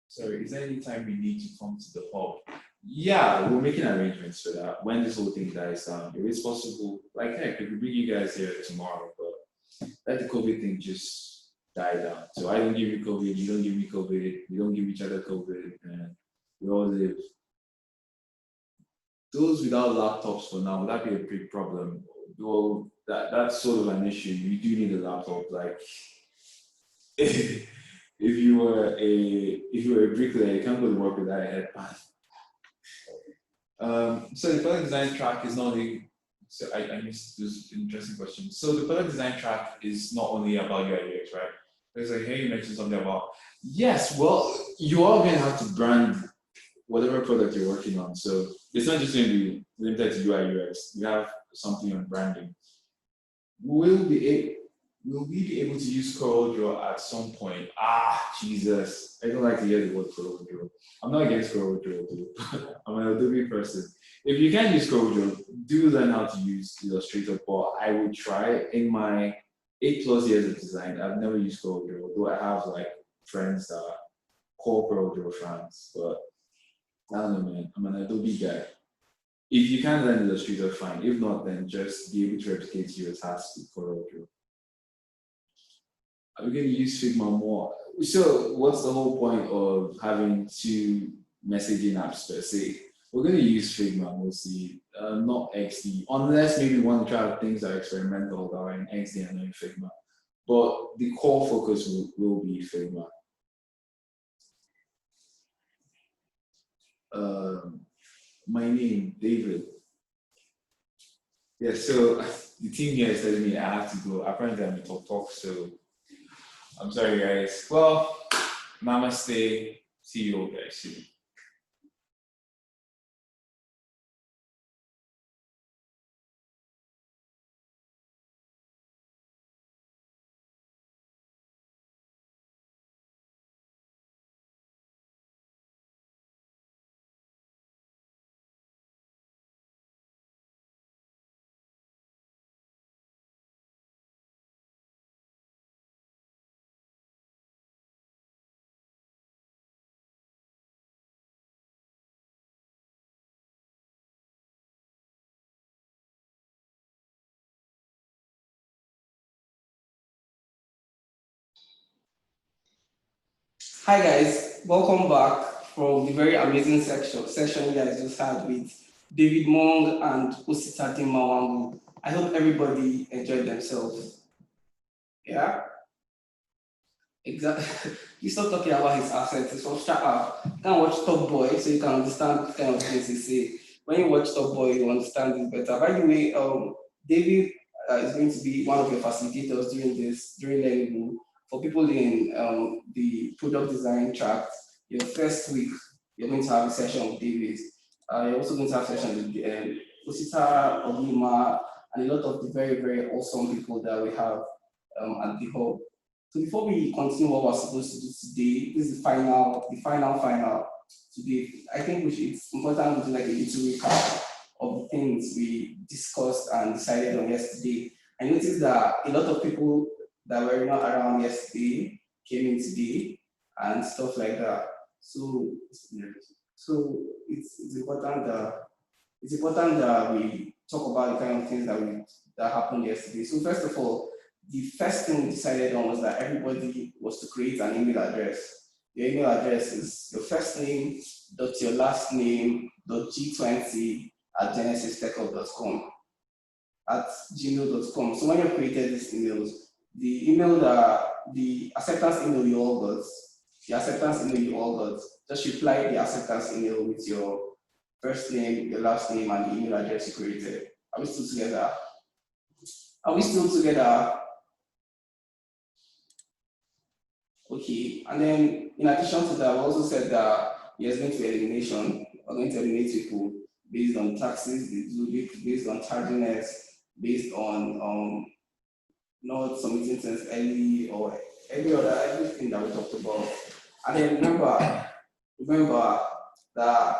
Sorry, is there any time we need to come to the hub? Yeah, we're making arrangements for that. When this whole thing dies down, if it's possible, like heck, we could bring you guys here tomorrow, but let the COVID thing just die down. So I don't give you COVID, you don't give me COVID, we don't give each other COVID, and we all live. Those without laptops for now, would that be a big problem? Well, that's sort of an issue. You do need a laptop. Like, if you were a bricklayer, you can't go to work without a headband. So the product design track is not only. So I missed this interesting question. So the product design track is not only about UI UX, right? There's like, hey, you mentioned something about. Yes, well, you are going to have to brand whatever product you're working on. So it's not just going to be limited to UI UX. You have something on branding. will we be able to use CorelDRAW at some point? Jesus. I don't like to hear the word CorelDRAW. I'm not against CorelDRAW, though. I'm an Adobe person. If you can't use CorelDRAW, do learn how to use Illustrator, but I would try. In my 8+ years of design, I've never used CorelDRAW, though I have like friends that are core CorelDRAW fans, but I don't know, man. I'm an Adobe guy. If you can learn Illustrator, fine. If not, then just be able to replicate your tasks with CorelDRAW. Are we going to use Figma more? So what's the whole point of having 2 messaging apps per se? We're going to use Figma mostly, not XD, unless maybe we want to try out things that are experimental that are in XD and not in Figma. But the core focus will be Figma. My name, David. Yeah, so the team here is telling me I have to go. Apparently I'm in talk, so I'm sorry, guys. Well, namaste. See you all guys soon. Hi guys, welcome back from the very amazing session you guys just had with David Mong and Ositadimma Nwangwu. I hope everybody enjoyed themselves. Yeah? Exactly. He's not talking about his assets, it's from Shut Up. You can watch Top Boy so you can understand the kind of things he say. When you watch Top Boy, you understand this better. By the way, David is going to be one of your facilitators during Learnable. For people in the product design track, your first week, you're going to have a session with David. You're also going to have a session with Ositadimma, and a lot of the very, very awesome people that we have at the hub. So before we continue what we're supposed to do today, this is the final today. I think it's important to do like a little recap of the things we discussed and decided on yesterday. I noticed that a lot of people that were not around yesterday came in today and stuff like that. So it's important that we talk about the kind of things that happened yesterday. So first of all, the first thing we decided on was that everybody was to create an email address. Your email address is your first name dot your last name .g20 at genesistecho.com at gmail.com. So when you created these emails, the acceptance email you all got, just reply the acceptance email with your first name, your last name, and the email address you created. Are we still together? Okay, and then in addition to that, we also said that there's going to be elimination. We're going to eliminate people based on taxes, based on tardiness, based on not submitting things early or everything that we talked about. And then remember that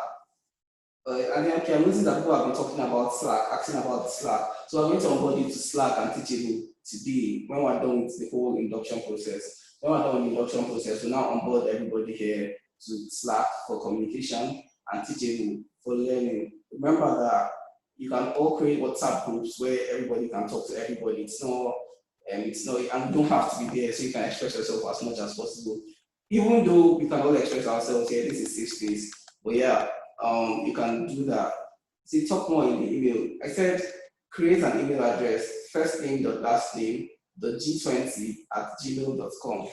and then okay, I'm noticing that people have been talking about Slack, asking about Slack. So I'm going to onboard you to Slack and Teachable today when we're done with the whole induction process. When we're done with the induction process, we'll now onboard everybody here to Slack for communication and Teachable for learning. Remember that you can all create WhatsApp groups where everybody can talk to everybody. It's not, and you don't have to be there, so you can express yourself as much as possible. Even though we can all express ourselves here, this is safe space. But yeah, you can do that. See, talk more in the email. I said create an email address, first name dot last name .g20 at gmail.com,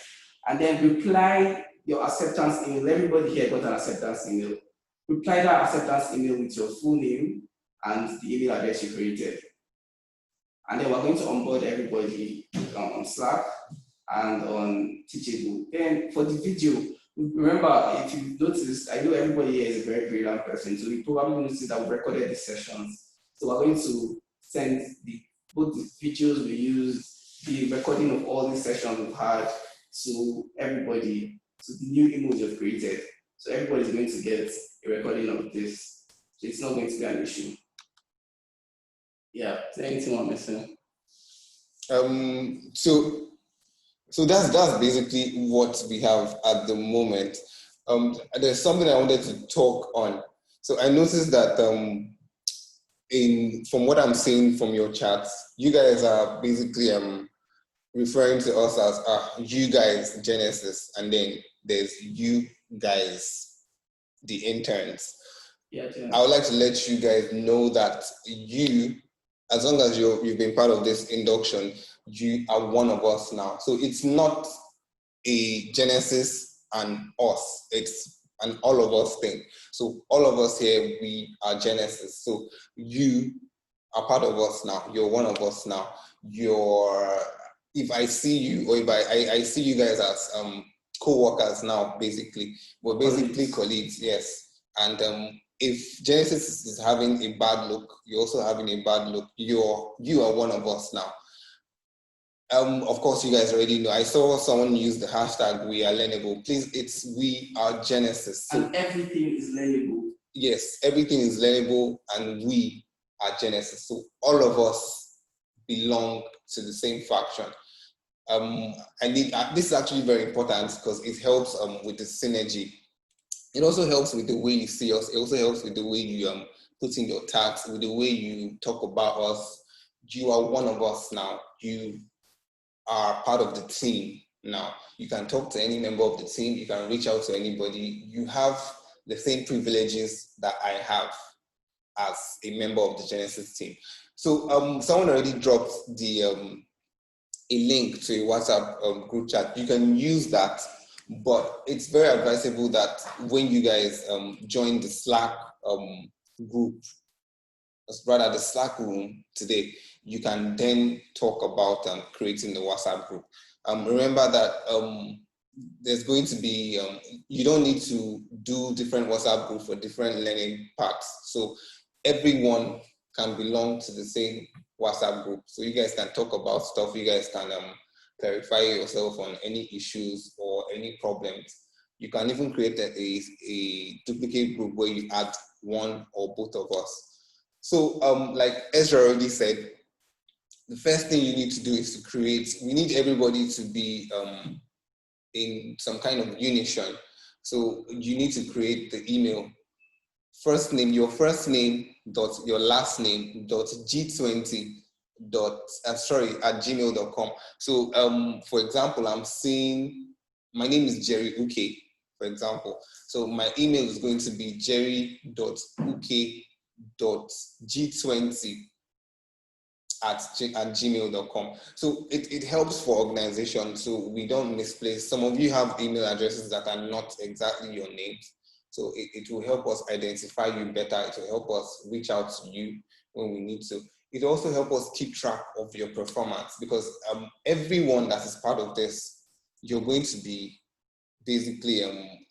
and then reply your acceptance email. Everybody here got an acceptance email. Reply that acceptance email with your full name and the email address you created. And then we're going to onboard everybody on Slack and on Teachable. Then for the video, remember, if you've noticed, I know everybody here is a very brilliant person, so you probably noticed that we recorded these sessions. So we're going to send both the videos we used, the recording of all these sessions we've had to everybody, to the new image you've created. So everybody's going to get a recording of this. So it's not going to be an issue. Yeah, is there anything I'm missing? So that's basically what we have at the moment. There's something I wanted to talk on. So I noticed that from what I'm seeing from your chats, you guys are basically referring to us as you guys, Genesys, and then there's you guys, the interns. Yeah, I would like to let you guys know that you, as long as you've been part of this induction, you are one of us now. So it's not a Genesys and us, it's an all of us thing. So all of us here, we are Genesys. So you are part of us now. You're one of us now. If I see you, or if I see you guys as co-workers now, basically, we're basically colleagues, yes. And if Genesys is having a bad look, you're also having a bad look. You are one of us now. Of course, you guys already know. I saw someone use the hashtag "We are Learnable." Please, it's "We are Genesys." So, and everything is learnable. Yes, everything is learnable, and we are Genesys. So all of us belong to the same faction. This is actually very important because it helps with the synergy. It also helps with the way you see us. It also helps with the way you put in your tags, with the way you talk about us. You are one of us now. You are part of the team now. You can talk to any member of the team. You can reach out to anybody. You have the same privileges that I have as a member of the Genesys team. So someone already dropped a link to a WhatsApp group chat. You can use that, but it's very advisable that when you guys join the Slack group, rather the Slack room today, you can then talk about creating the WhatsApp group. Remember that there's going to be, you don't need to do different WhatsApp groups for different learning parts. So everyone can belong to the same WhatsApp group. So you guys can talk about stuff. You guys can clarify yourself on any issues or any problems. You can even create a duplicate group where you add one or both of us. So like Ezra already said, the first thing you need to do is to we need everybody to be in some kind of unison. So you need to create the email. Your first name dot your last name dot g20 at gmail.com. So for example, I'm saying my name is Jerry Uke, for example. So my email is going to be jerry.uke.g20 at gmail.com. So it helps for organization, so we don't misplace. Some of you have email addresses that are not exactly your names. So it will help us identify you better. It will help us reach out to you when we need to. It also helps us keep track of your performance, because everyone that is part of this, you're going to be basically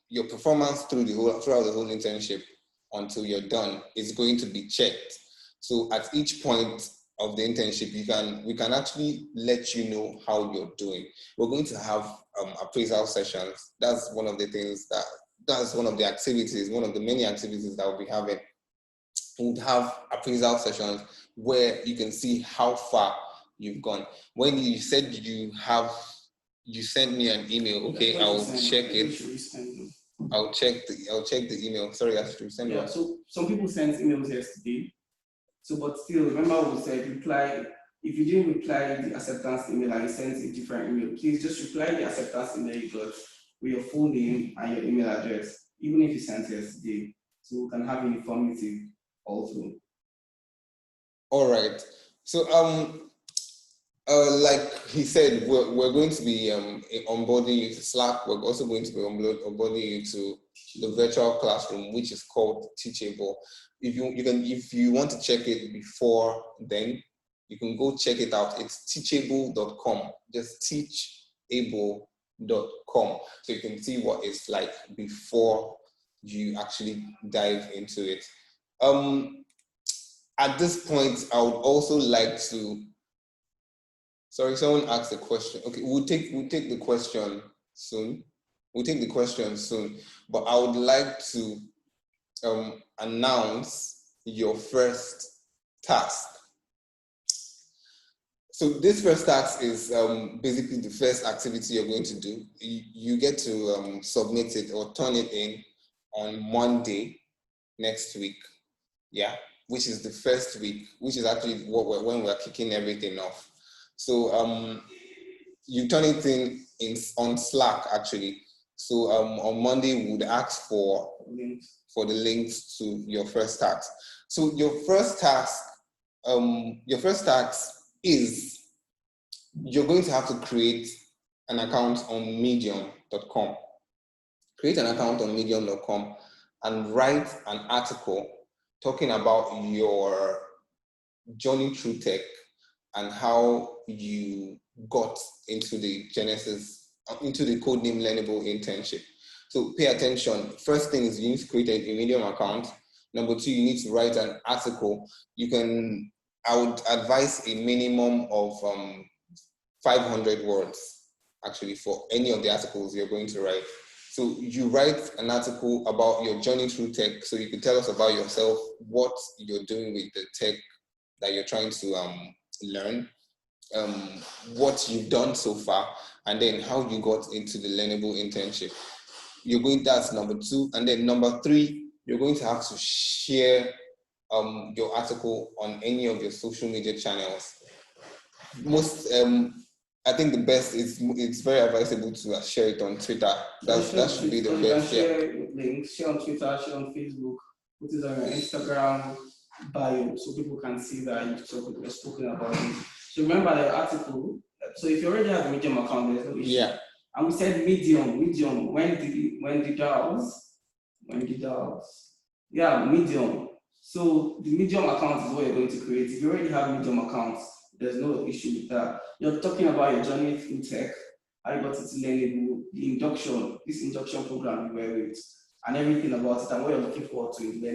your performance throughout the whole internship until you're done is going to be checked. So at each point of the internship, we can actually let you know how you're doing. We're going to have appraisal sessions. That's one of the things that's one of the activities, one of the many activities that we'll be having. We'll have appraisal sessions where you can see how far you've gone. When you said you sent me an email, okay, I'll check it. I'll check the email. Sorry, I should send it. Yeah, so some people sent emails yesterday. So, but still, remember we said reply. If you didn't reply the acceptance email and you sent a different email, please just reply the acceptance email you got with your full name and your email address, even if you sent it yesterday, so we can have uniformity also. All right. So like he said, we're going to be onboarding you to Slack. We're also going to be onboarding you to the virtual classroom, which is called Teachable. If you want to check it before then, you can go check it out. It's teachable.com. Just teachable.com. So you can see what it's like before you actually dive into it. At this point, I would also like to Sorry, someone asked a question. Okay, we'll take the question soon. We'll take the question soon. But I would like to announce your first task. So this first task is basically the first activity you're going to do. You get to submit it or turn it in on Monday next week. Yeah, which is the first week, which is actually when we're kicking everything off. So you turn it in on Slack actually. So on Monday we would ask for the links to your first task. So your first task is you're going to have to create an account on medium.com. Create an account on medium.com and write an article talking about your journey through tech and how you got into the Genesys, into the Codename Learnable internship. So pay attention. First thing is you need to create a Medium account. Number two, you need to write an article. I would advise a minimum of 500 words actually for any of the articles you're going to write. So you write an article about your journey through tech, so you can tell us about yourself, what you're doing with the tech that you're trying to learn, what you've done so far, and then how you got into the Learnable internship. That's number two. And then number three, you're going to have to share your article on any of your social media channels. I think the best is it's very advisable to share it on Twitter. That should be the best. Share links, share on Twitter, share on Facebook, put it on your Instagram bio so people can see that you've spoken about it. So remember the article. So if you already have a Medium account, there's no issue. Yeah. And we said Medium. When did Yeah, Medium. So the Medium account is what you're going to create. If you already have Medium accounts, there's no issue with that. You're talking about your journey through tech, how you got into Learnable, this induction program you were with, and everything about it, and what you're looking forward to in the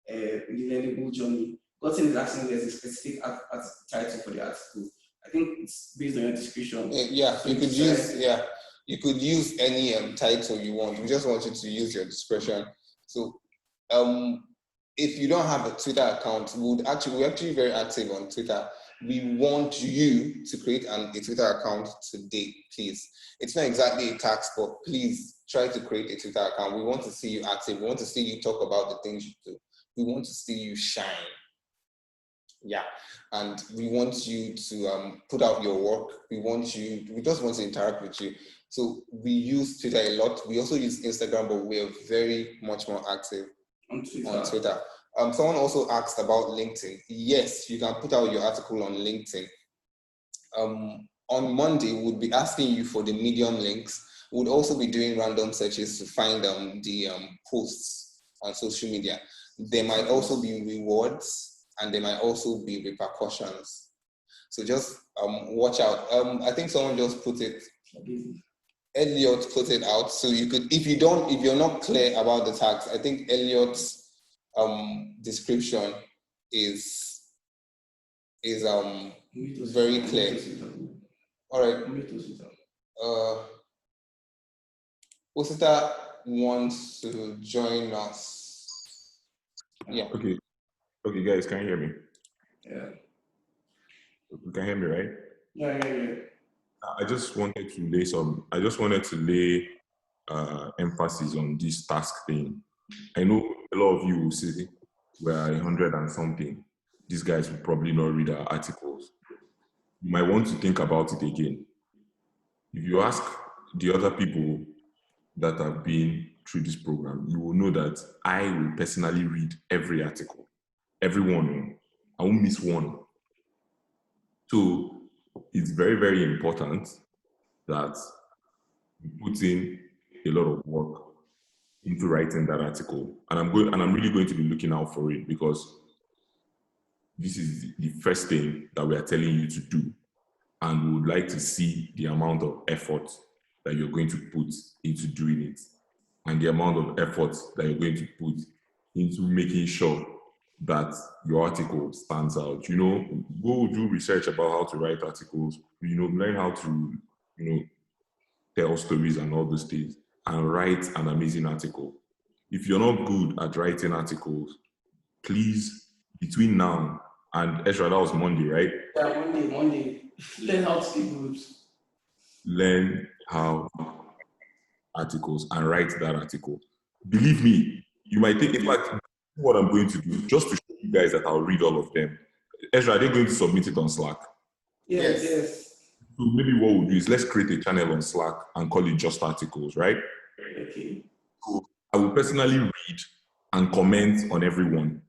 Learnable journey. Godson is asking there's a specific title for the article. I think it's based on your description. Yeah, so you could use any title you want. We just want you to use your discretion. So if you don't have a Twitter account, we're actually very active on Twitter. We want you to create a Twitter account today, please. It's not exactly a task, but please try to create a Twitter account. We want to see you active. We want to see you talk about the things you do. We want to see you shine. Yeah, and we want you to put out your work. We just want to interact with you. So we use Twitter a lot. We also use Instagram, but we are very much more active on Twitter. Someone also asked about LinkedIn. Yes, you can put out your article on LinkedIn. On Monday, we'll be asking you for the Medium links. We'll also be doing random searches to find the posts on social media. There might also be rewards and there might also be repercussions. So just watch out. I think someone just put it, Elliot put it out. So you could, if you're not clear about the tags, I think Elliot's description is very clear. All right. Osita wants to join us. Yeah. Okay, guys, can you hear me? Yeah. You can hear me, right? Yeah. I just wanted to lay emphasis on this task thing. I know a lot of you will say we're 100 and something. These guys will probably not read our articles. You might want to think about it again. If you ask the other people that have been through this program, you will know that I will personally read every article, every one. I won't miss one. So it's very, very important that you put in a lot of work into writing that article. And I'm really going to be looking out for it, because this is the first thing that we are telling you to do. And we would like to see the amount of effort that you're going to put into doing it, and the amount of effort that you're going to put into making sure that your article stands out. You know, go do research about how to write articles, you know, learn how to, you know, tell stories and all those things, and write an amazing article. If you're not good at writing articles, please, between now and Ezra, that was Monday, right? Yeah, Monday. Learn how to speak good. Learn how articles and write that article. Believe me, you might think, in fact, what I'm going to do, just to show you guys that I'll read all of them. Ezra, are they going to submit it on Slack? Yes. So maybe what we'll do is let's create a channel on Slack and call it Just Articles, right? Okay. So I will personally read and comment on everyone.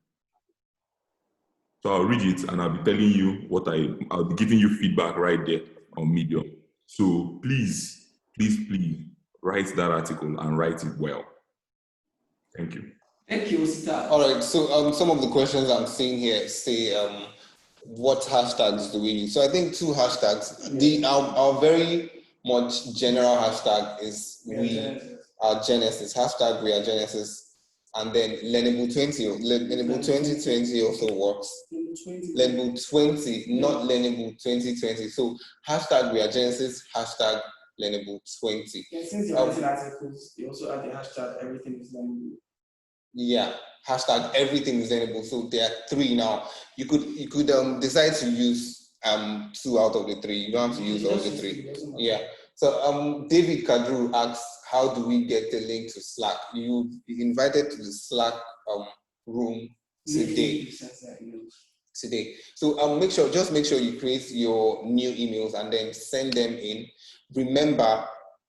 So I'll read it and I'll be telling you what I'll be giving you feedback right there on Medium. So please write that article and write it well. Thank you. Thank you, Osita. All right, so some of the questions I'm seeing here say, what hashtags do we use? So I think 2 hashtags. Our very much general hashtag is we are Genesys. Hashtag we are Genesys. And then Learnable 20. Learnable 2020 also works. Learnable 20, not Learnable 2020. So hashtag we are Genesys, hashtag Learnable 20. Yeah, since you're writing articles, you also add the hashtag everything is learnable. Yeah, hashtag everything is learnable. So there are 3 now. You could decide to use 2 out of the 3. You don't have to use all the 3. Yeah. So David Kadru asks, how do we get the link to Slack? You'll be invited to the Slack room today. So make sure you create your new emails and then send them in. Remember,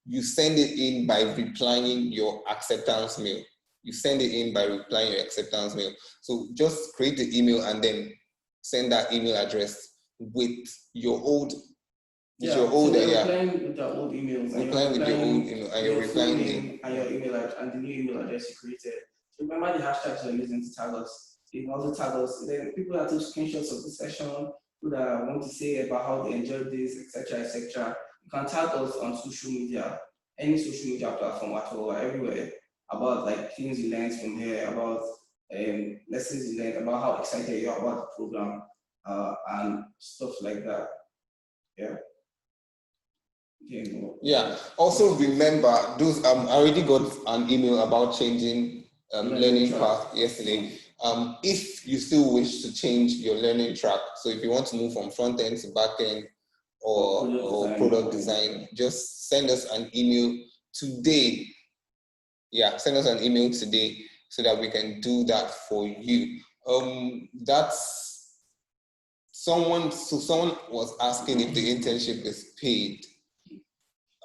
you send it in by replying your acceptance mail. You send it in by replying your acceptance mail. So just create the email and then send that email address with your old. Replying with the old emails. Replying with your old email and your replying name and your email address and the new email address you created. So remember the hashtags you're using to tag us. You can also tag us. Then people that took screenshots of the session, people that want to say about how they enjoyed this, etc., etc. You can tag us on social media, any social media platform at all, everywhere, about like things you learned from here, about lessons you learned, about how excited you are about the program, and stuff like that. Yeah. Yeah. Also remember, those I already got an email about changing learning path yesterday. If you still wish to change your learning track, so if you want to move from front end to back end or product design, just send us an email today. Yeah, send us an email today so that we can do that for you. Someone was asking if the internship is paid.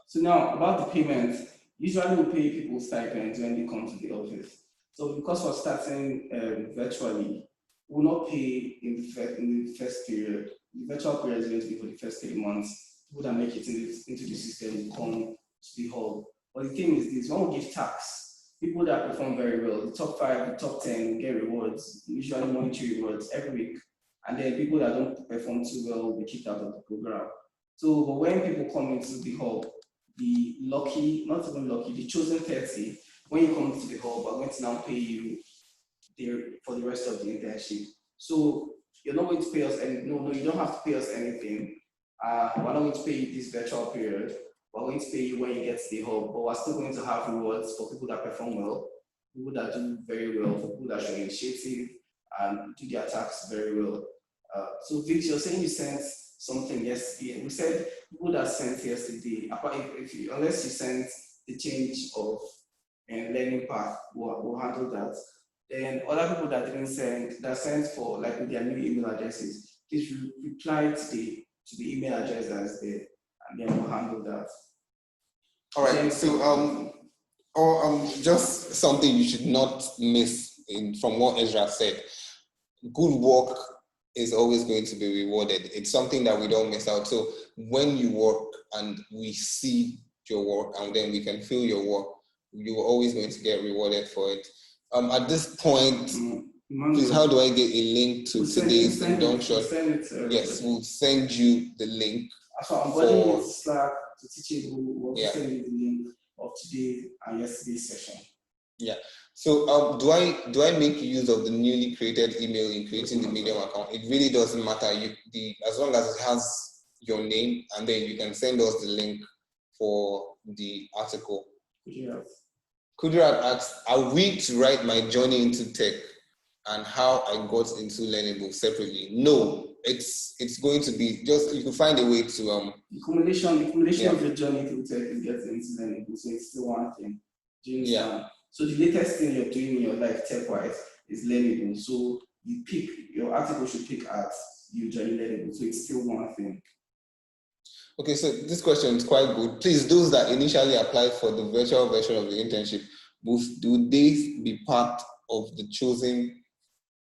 So now about the payment, usually we pay people stipends when they come to the office. So because we're starting virtually, we'll not pay in the first period. The virtual period is going to be for the first 3 months. People that make it into the system will come to the hub. But the thing is this, when we give tax, people that perform very well, the top 5, the top 10 will get rewards, usually monetary rewards every week. And then people that don't perform too well will be kicked out of the program. So, but when people come into the hub, the lucky, not even lucky, the chosen 30, when you come to the hub, we're going to now pay you for the rest of the internship. So you're not going to pay us any, no, you don't have to pay us anything. We're not going to pay you this virtual period. We're going to pay you when you get to the hub, but we're still going to have rewards for people that perform well, people that do very well, for people that show initiative and do their tasks very well. So Vic, you're saying you sent something yesterday. We said people that sent yesterday, unless you sent the change of learning path, we'll handle that. Then other people that didn't send, that sent for like with their new email addresses, please reply to the email address that's there, and then we'll handle that. All right. So just something you should not miss from what Ezra said. Good work is always going to be rewarded. It's something that we don't miss out. So when you work and we see your work and then we can feel your work, you're always going to get rewarded for it. At this point, please, how do I get a link to today's induction? Yes, we'll send you the link. So I'm going to Slack to teach you. We'll send you the link of today and yesterday's session. Yeah. So do I make use of the newly created email in creating the Medium account? It really doesn't matter. As long as it has your name, and then you can send us the link for the article. Kudrat asks, are we to write my journey into tech and how I got into Learnable separately? No, it's going to be just, you can find a way to the combination of your journey through tech is getting into Learnable, so it's still one thing. Do you understand? Yeah. So the latest thing you're doing in your life tech-wise is Learnable. So your article should pick at you joining Learnable, so it's still one thing. Okay, so this question is quite good. Please, those that initially applied for the virtual version of the internship, do they be part of the chosen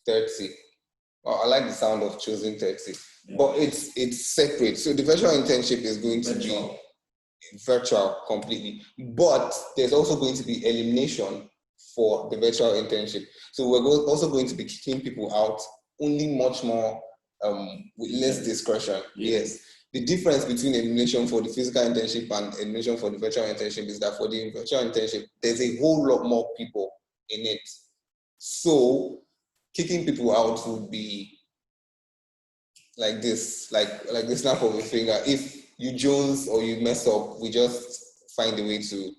30? Well, I like the sound of chosen 30, but it's separate. So the virtual internship is going to be virtual completely, but there's also going to be elimination for the virtual internship. So we're also going to be kicking people out, only much more with less discretion. Yes. The difference between elimination for the physical internship and elimination for the virtual internship is that for the virtual internship, there's a whole lot more people in it. So kicking people out would be like this, like the snap of a finger. If you Jones or you mess up, we just find a way to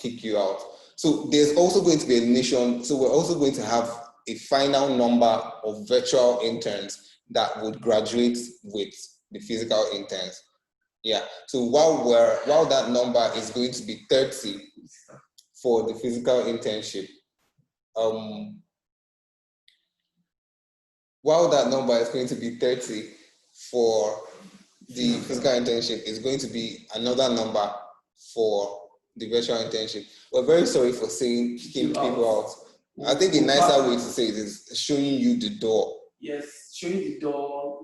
kick you out. So there's also going to be elimination. So we're also going to have a final number of virtual interns that would graduate with the physical interns. Yeah. So while that number is going to be 30 for the physical internship, while that number is going to be 30 for the physical internship, is going to be another number for the virtual internship. We're very sorry for saying kicking people out. I think a nicer way to say it is showing you the door. Yes, showing the door,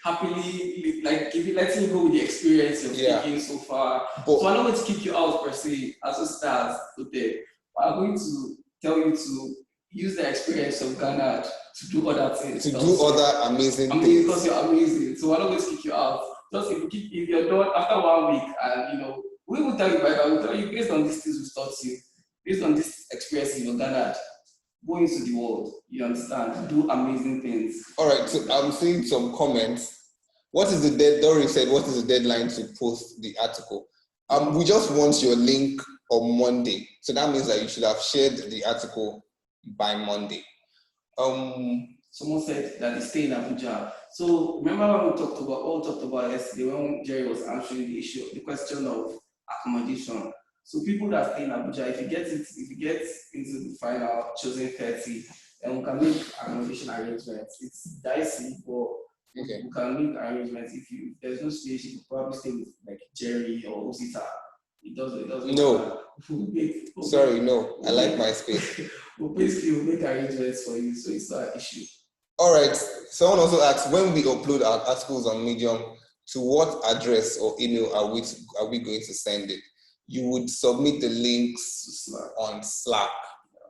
happily, like letting you go with the experience you're taking so far. So I'm not going to kick you out per se as a start today. But I'm going to tell you to use the experience of Ghana to do other things. To do other amazing things. Because you're amazing. So I'm not going to kick you out. Just if you're done after 1 week, and we will tell you, we'll tell you based on these things we taught you, based on this experience you've garnered, go into the world, you understand, do amazing things. All right, so I'm seeing some comments. What is the deadline? Dory said, what is the deadline to post the article? We just want your link on Monday. So that means that you should have shared the article by Monday. Someone said that they stay in Abuja. So remember when we talked about yesterday when Jerry was answering the question of accommodation. So people that stay in Abuja, if you get into the final chosen 30, then we can make accommodation arrangements. It's dicey, but we can make arrangements. If there's no space, you could probably stay with like Jerry or Osita. It doesn't. No. Sorry, no. I like my space. We'll make arrangements for you, so it's not an issue. All right. Someone also asked, when we upload our articles on Medium, to what address or email are we going to send it? You would submit the links on Slack.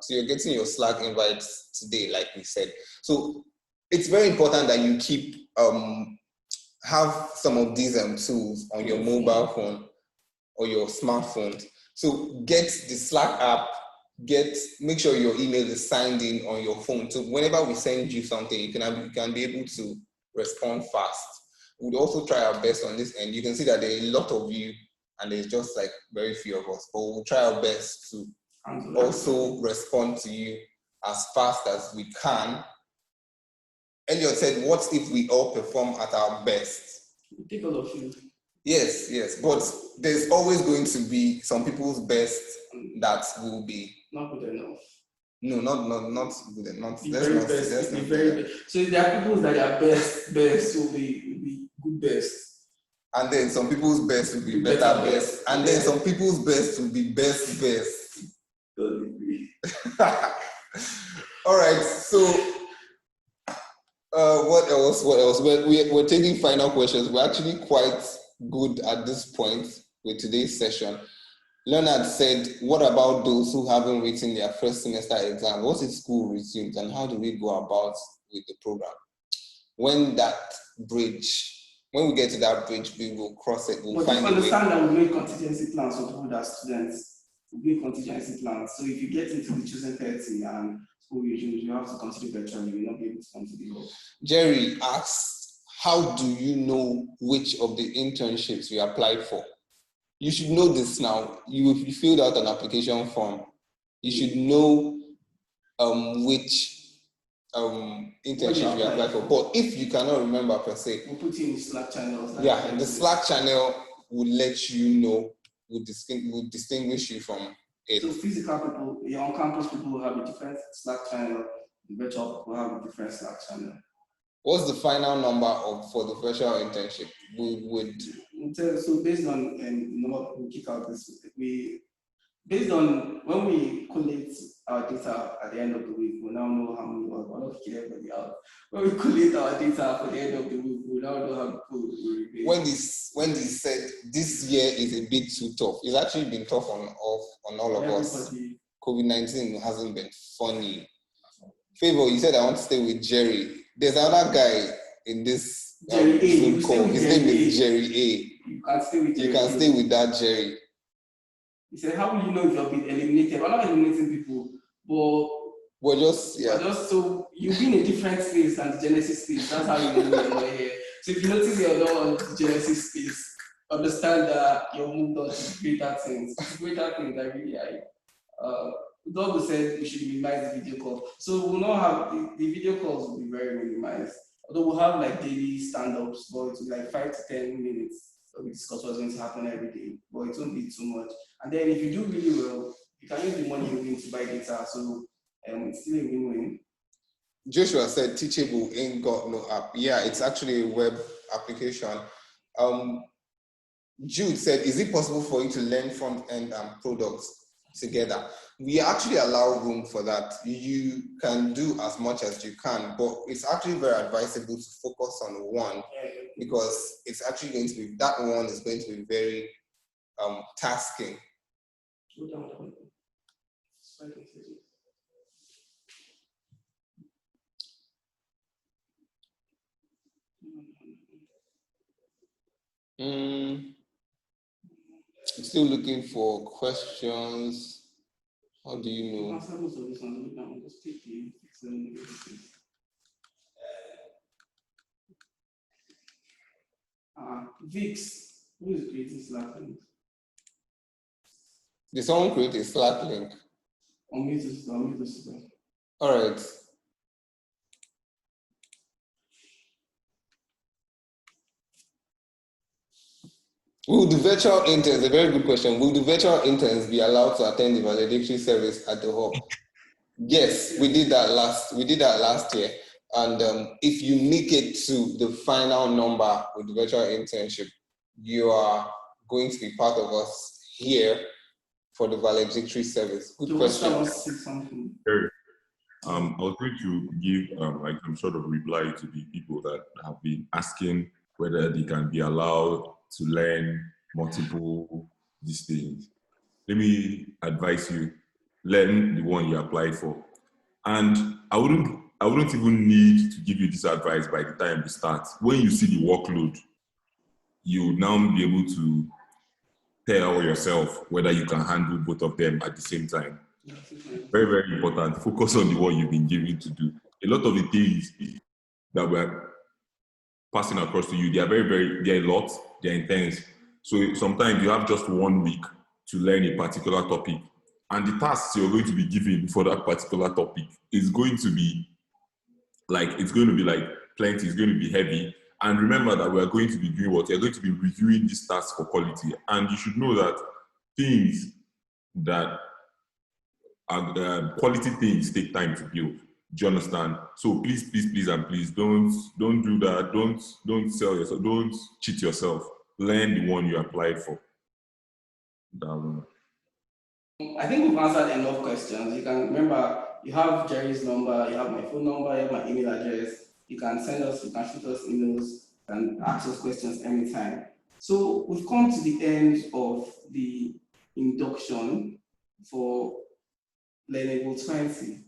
So you're getting your Slack invites today, like we said. So it's very important that you keep have some of these tools on your mobile phone or your smartphone. So get the Slack app. Make sure your email is signed in on your phone. So whenever we send you something, you can be able to respond fast. We'd also try our best on this end. You can see that there are a lot of you, and there's just like very few of us. But we'll try our best to also respond to you as fast as we can. Elliot said, what if we all perform at our best? Take all of you. Yes, but there's always going to be some people's best that will be not good enough. No, not good enough. Very best. So there are people that are best will be good best. And then some people's best will be better best. And then some people's best will be best. All right, so what else? We're taking final questions. We're actually quite good at this point with today's session. Leonard said, what about those who haven't written their first semester exam? What if school resumes and how do we go about with the program? When we get to that bridge, we will cross it. We'll find a way. Understand that we make contingency plans for people that are students. doing contingency plans. So if you get into the chosen 30 and school resumes, you have to consider virtually, you will not be able to come to the hall. Jerry asks, how do you know which of the internships we applied for? You should know this now. You filled out an application form. You should know which internship you applied for. But if you cannot remember per se, we'll put you in the Slack channels. Yeah, the Slack channel will let you know, will distinguish you from it. So physical people, your on-campus people will have a different Slack channel. The virtual people have a different Slack channel. What's the final number for the virtual internship? So based on number of people kick out this, based on when we collect our data at the end of the week, we now know how many. We're not kicking everybody out. When we collect our data for the end of the week, we now know how people will remain. When he said this year is a bit too tough, it's actually been tough on all of us. COVID-19 hasn't been funny. Favor, you said I want to stay with Jerry. There's another guy in this Zoom call. His name is Jerry A. You can stay with Jerry. You can stay with that Jerry. He said, how will you know if you've been eliminated? We're not eliminating people, but we're just so you've been in a different space than the Genesys space. That's how you know you're here. So if you notice you're not on the Genesys space, understand that you're moved on to greater things. Greater things that really are. Doug said we should minimize the video call. So we'll not have the video calls will be very minimized. Although we'll have like daily stand-ups, but it's like 5 to 10 minutes. We discuss what's going to happen every day, but it won't be too much. And then if you do really well, you can use the money you win to buy data. So it's still a win-win. Joshua said Teachable ain't got no app. Yeah, it's actually a web application. Jude said, is it possible for you to learn front end and products together? We actually allow room for that. You can do as much as you can, but it's actually very advisable to focus on one, because it's actually going to be, that one is going to be very tasking. I'm still looking for questions. How do you know? Vix, who is creating Slack link? Did someone create a Slack link? Unmute this. All right. Will the virtual interns, a very good question, will the virtual interns be allowed to attend the valedictory service at the hub? Yes, we did that last year. And if you make it to the final number with the virtual internship, you are going to be part of us here for the valedictory service. Good question. Sure. I was going to give like some sort of reply to the people that have been asking whether they can be allowed to learn multiple these things. Let me advise you, learn the one you applied for. And I wouldn't even need to give you this advice by the time we start. When you see the workload, you will now be able to tell yourself whether you can handle both of them at the same time. Very, very important. Focus on the one you've been given to do. A lot of the things that we're passing across to you, they're a lot, they're intense. So sometimes you have just 1 week to learn a particular topic. And the tasks you're going to be given for that particular topic is going to be like plenty, it's going to be heavy. And remember that we're going to be doing what? You're going to be reviewing these tasks for quality. And you should know that things that are quality things take time to build. Do you understand? So please, and please don't do that. Don't sell yourself. Don't cheat yourself. Learn the one you applied for. I think we've answered enough questions. You can remember, you have Jerry's number, you have my phone number, you have my email address. You can shoot us emails, and ask us questions anytime. So we've come to the end of the induction for Learnable 20.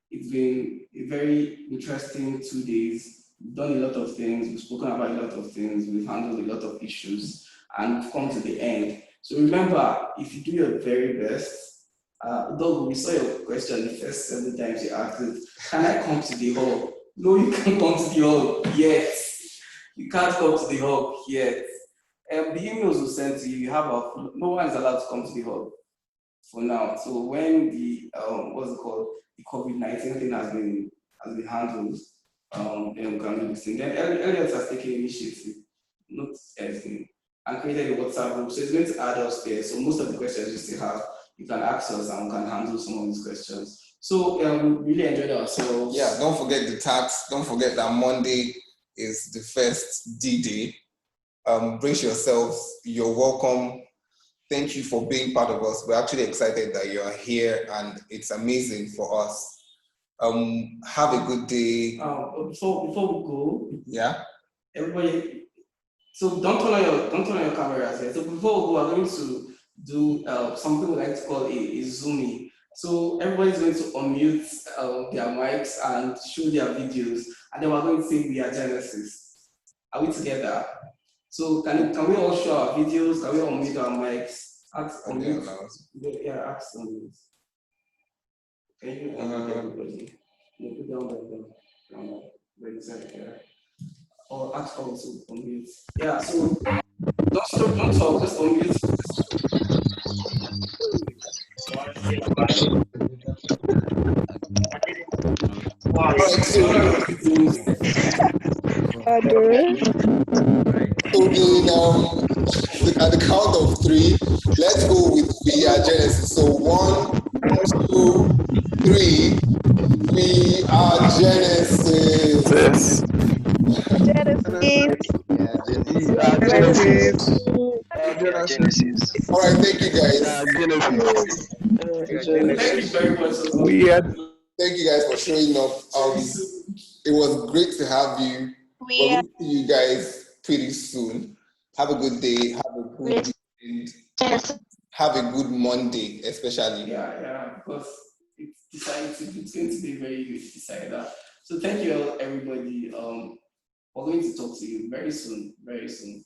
It's been a very interesting 2 days. We've done a lot of things, we've spoken about a lot of things, we've handled a lot of issues, and we've come to the end. So remember, if you do your very best, Doug, we saw your question the first 7 times you asked it. Can I come to the hall? No, you can't come to the hall yet. You can't come to the hall yet. The emails will send to you. You have no one is allowed to come to the hall for now. So when the what's it called, the COVID-19 thing has been handled, then we can do this thing. Then Elliot has taken initiative, not everything, and created a WhatsApp group. So it's going to add us there. So most of the questions you still have, you can ask us and we can handle some of these questions. So we really enjoyed ourselves. Yeah, don't forget the tax. Don't forget that Monday is the first D-Day. Brace yourselves. You're welcome. Thank you for being part of us. We're actually excited that you're here and it's amazing for us. Have a good day. Before we go, yeah, everybody. So don't turn on your cameras yet. So before we go, we're going to do something we like to call a Zoomie. So everybody's going to unmute their mics and show their videos, and then we're going to say we are Genesys. Are we together? So can we all show our videos? Can we unmute our mics? Ask unmute. Yeah, ask unmute. Can you unmute everybody? No, put down by the side here. Or ask also unmute. Yeah, so don't talk, just unmute. At the count of 3, let's go with we are Genesys. So 1, 2, 3. We are Genesys. Genesys. All right, thank you guys. Thank you very much. Thank you guys for showing up. It was great to have you. We'll see you guys pretty soon. Have a good day. Have a good weekend. Have a good Monday, especially. Yeah, because it's decisive. It's going to be very decider. So thank you all, everybody. We're going to talk to you very soon, very soon.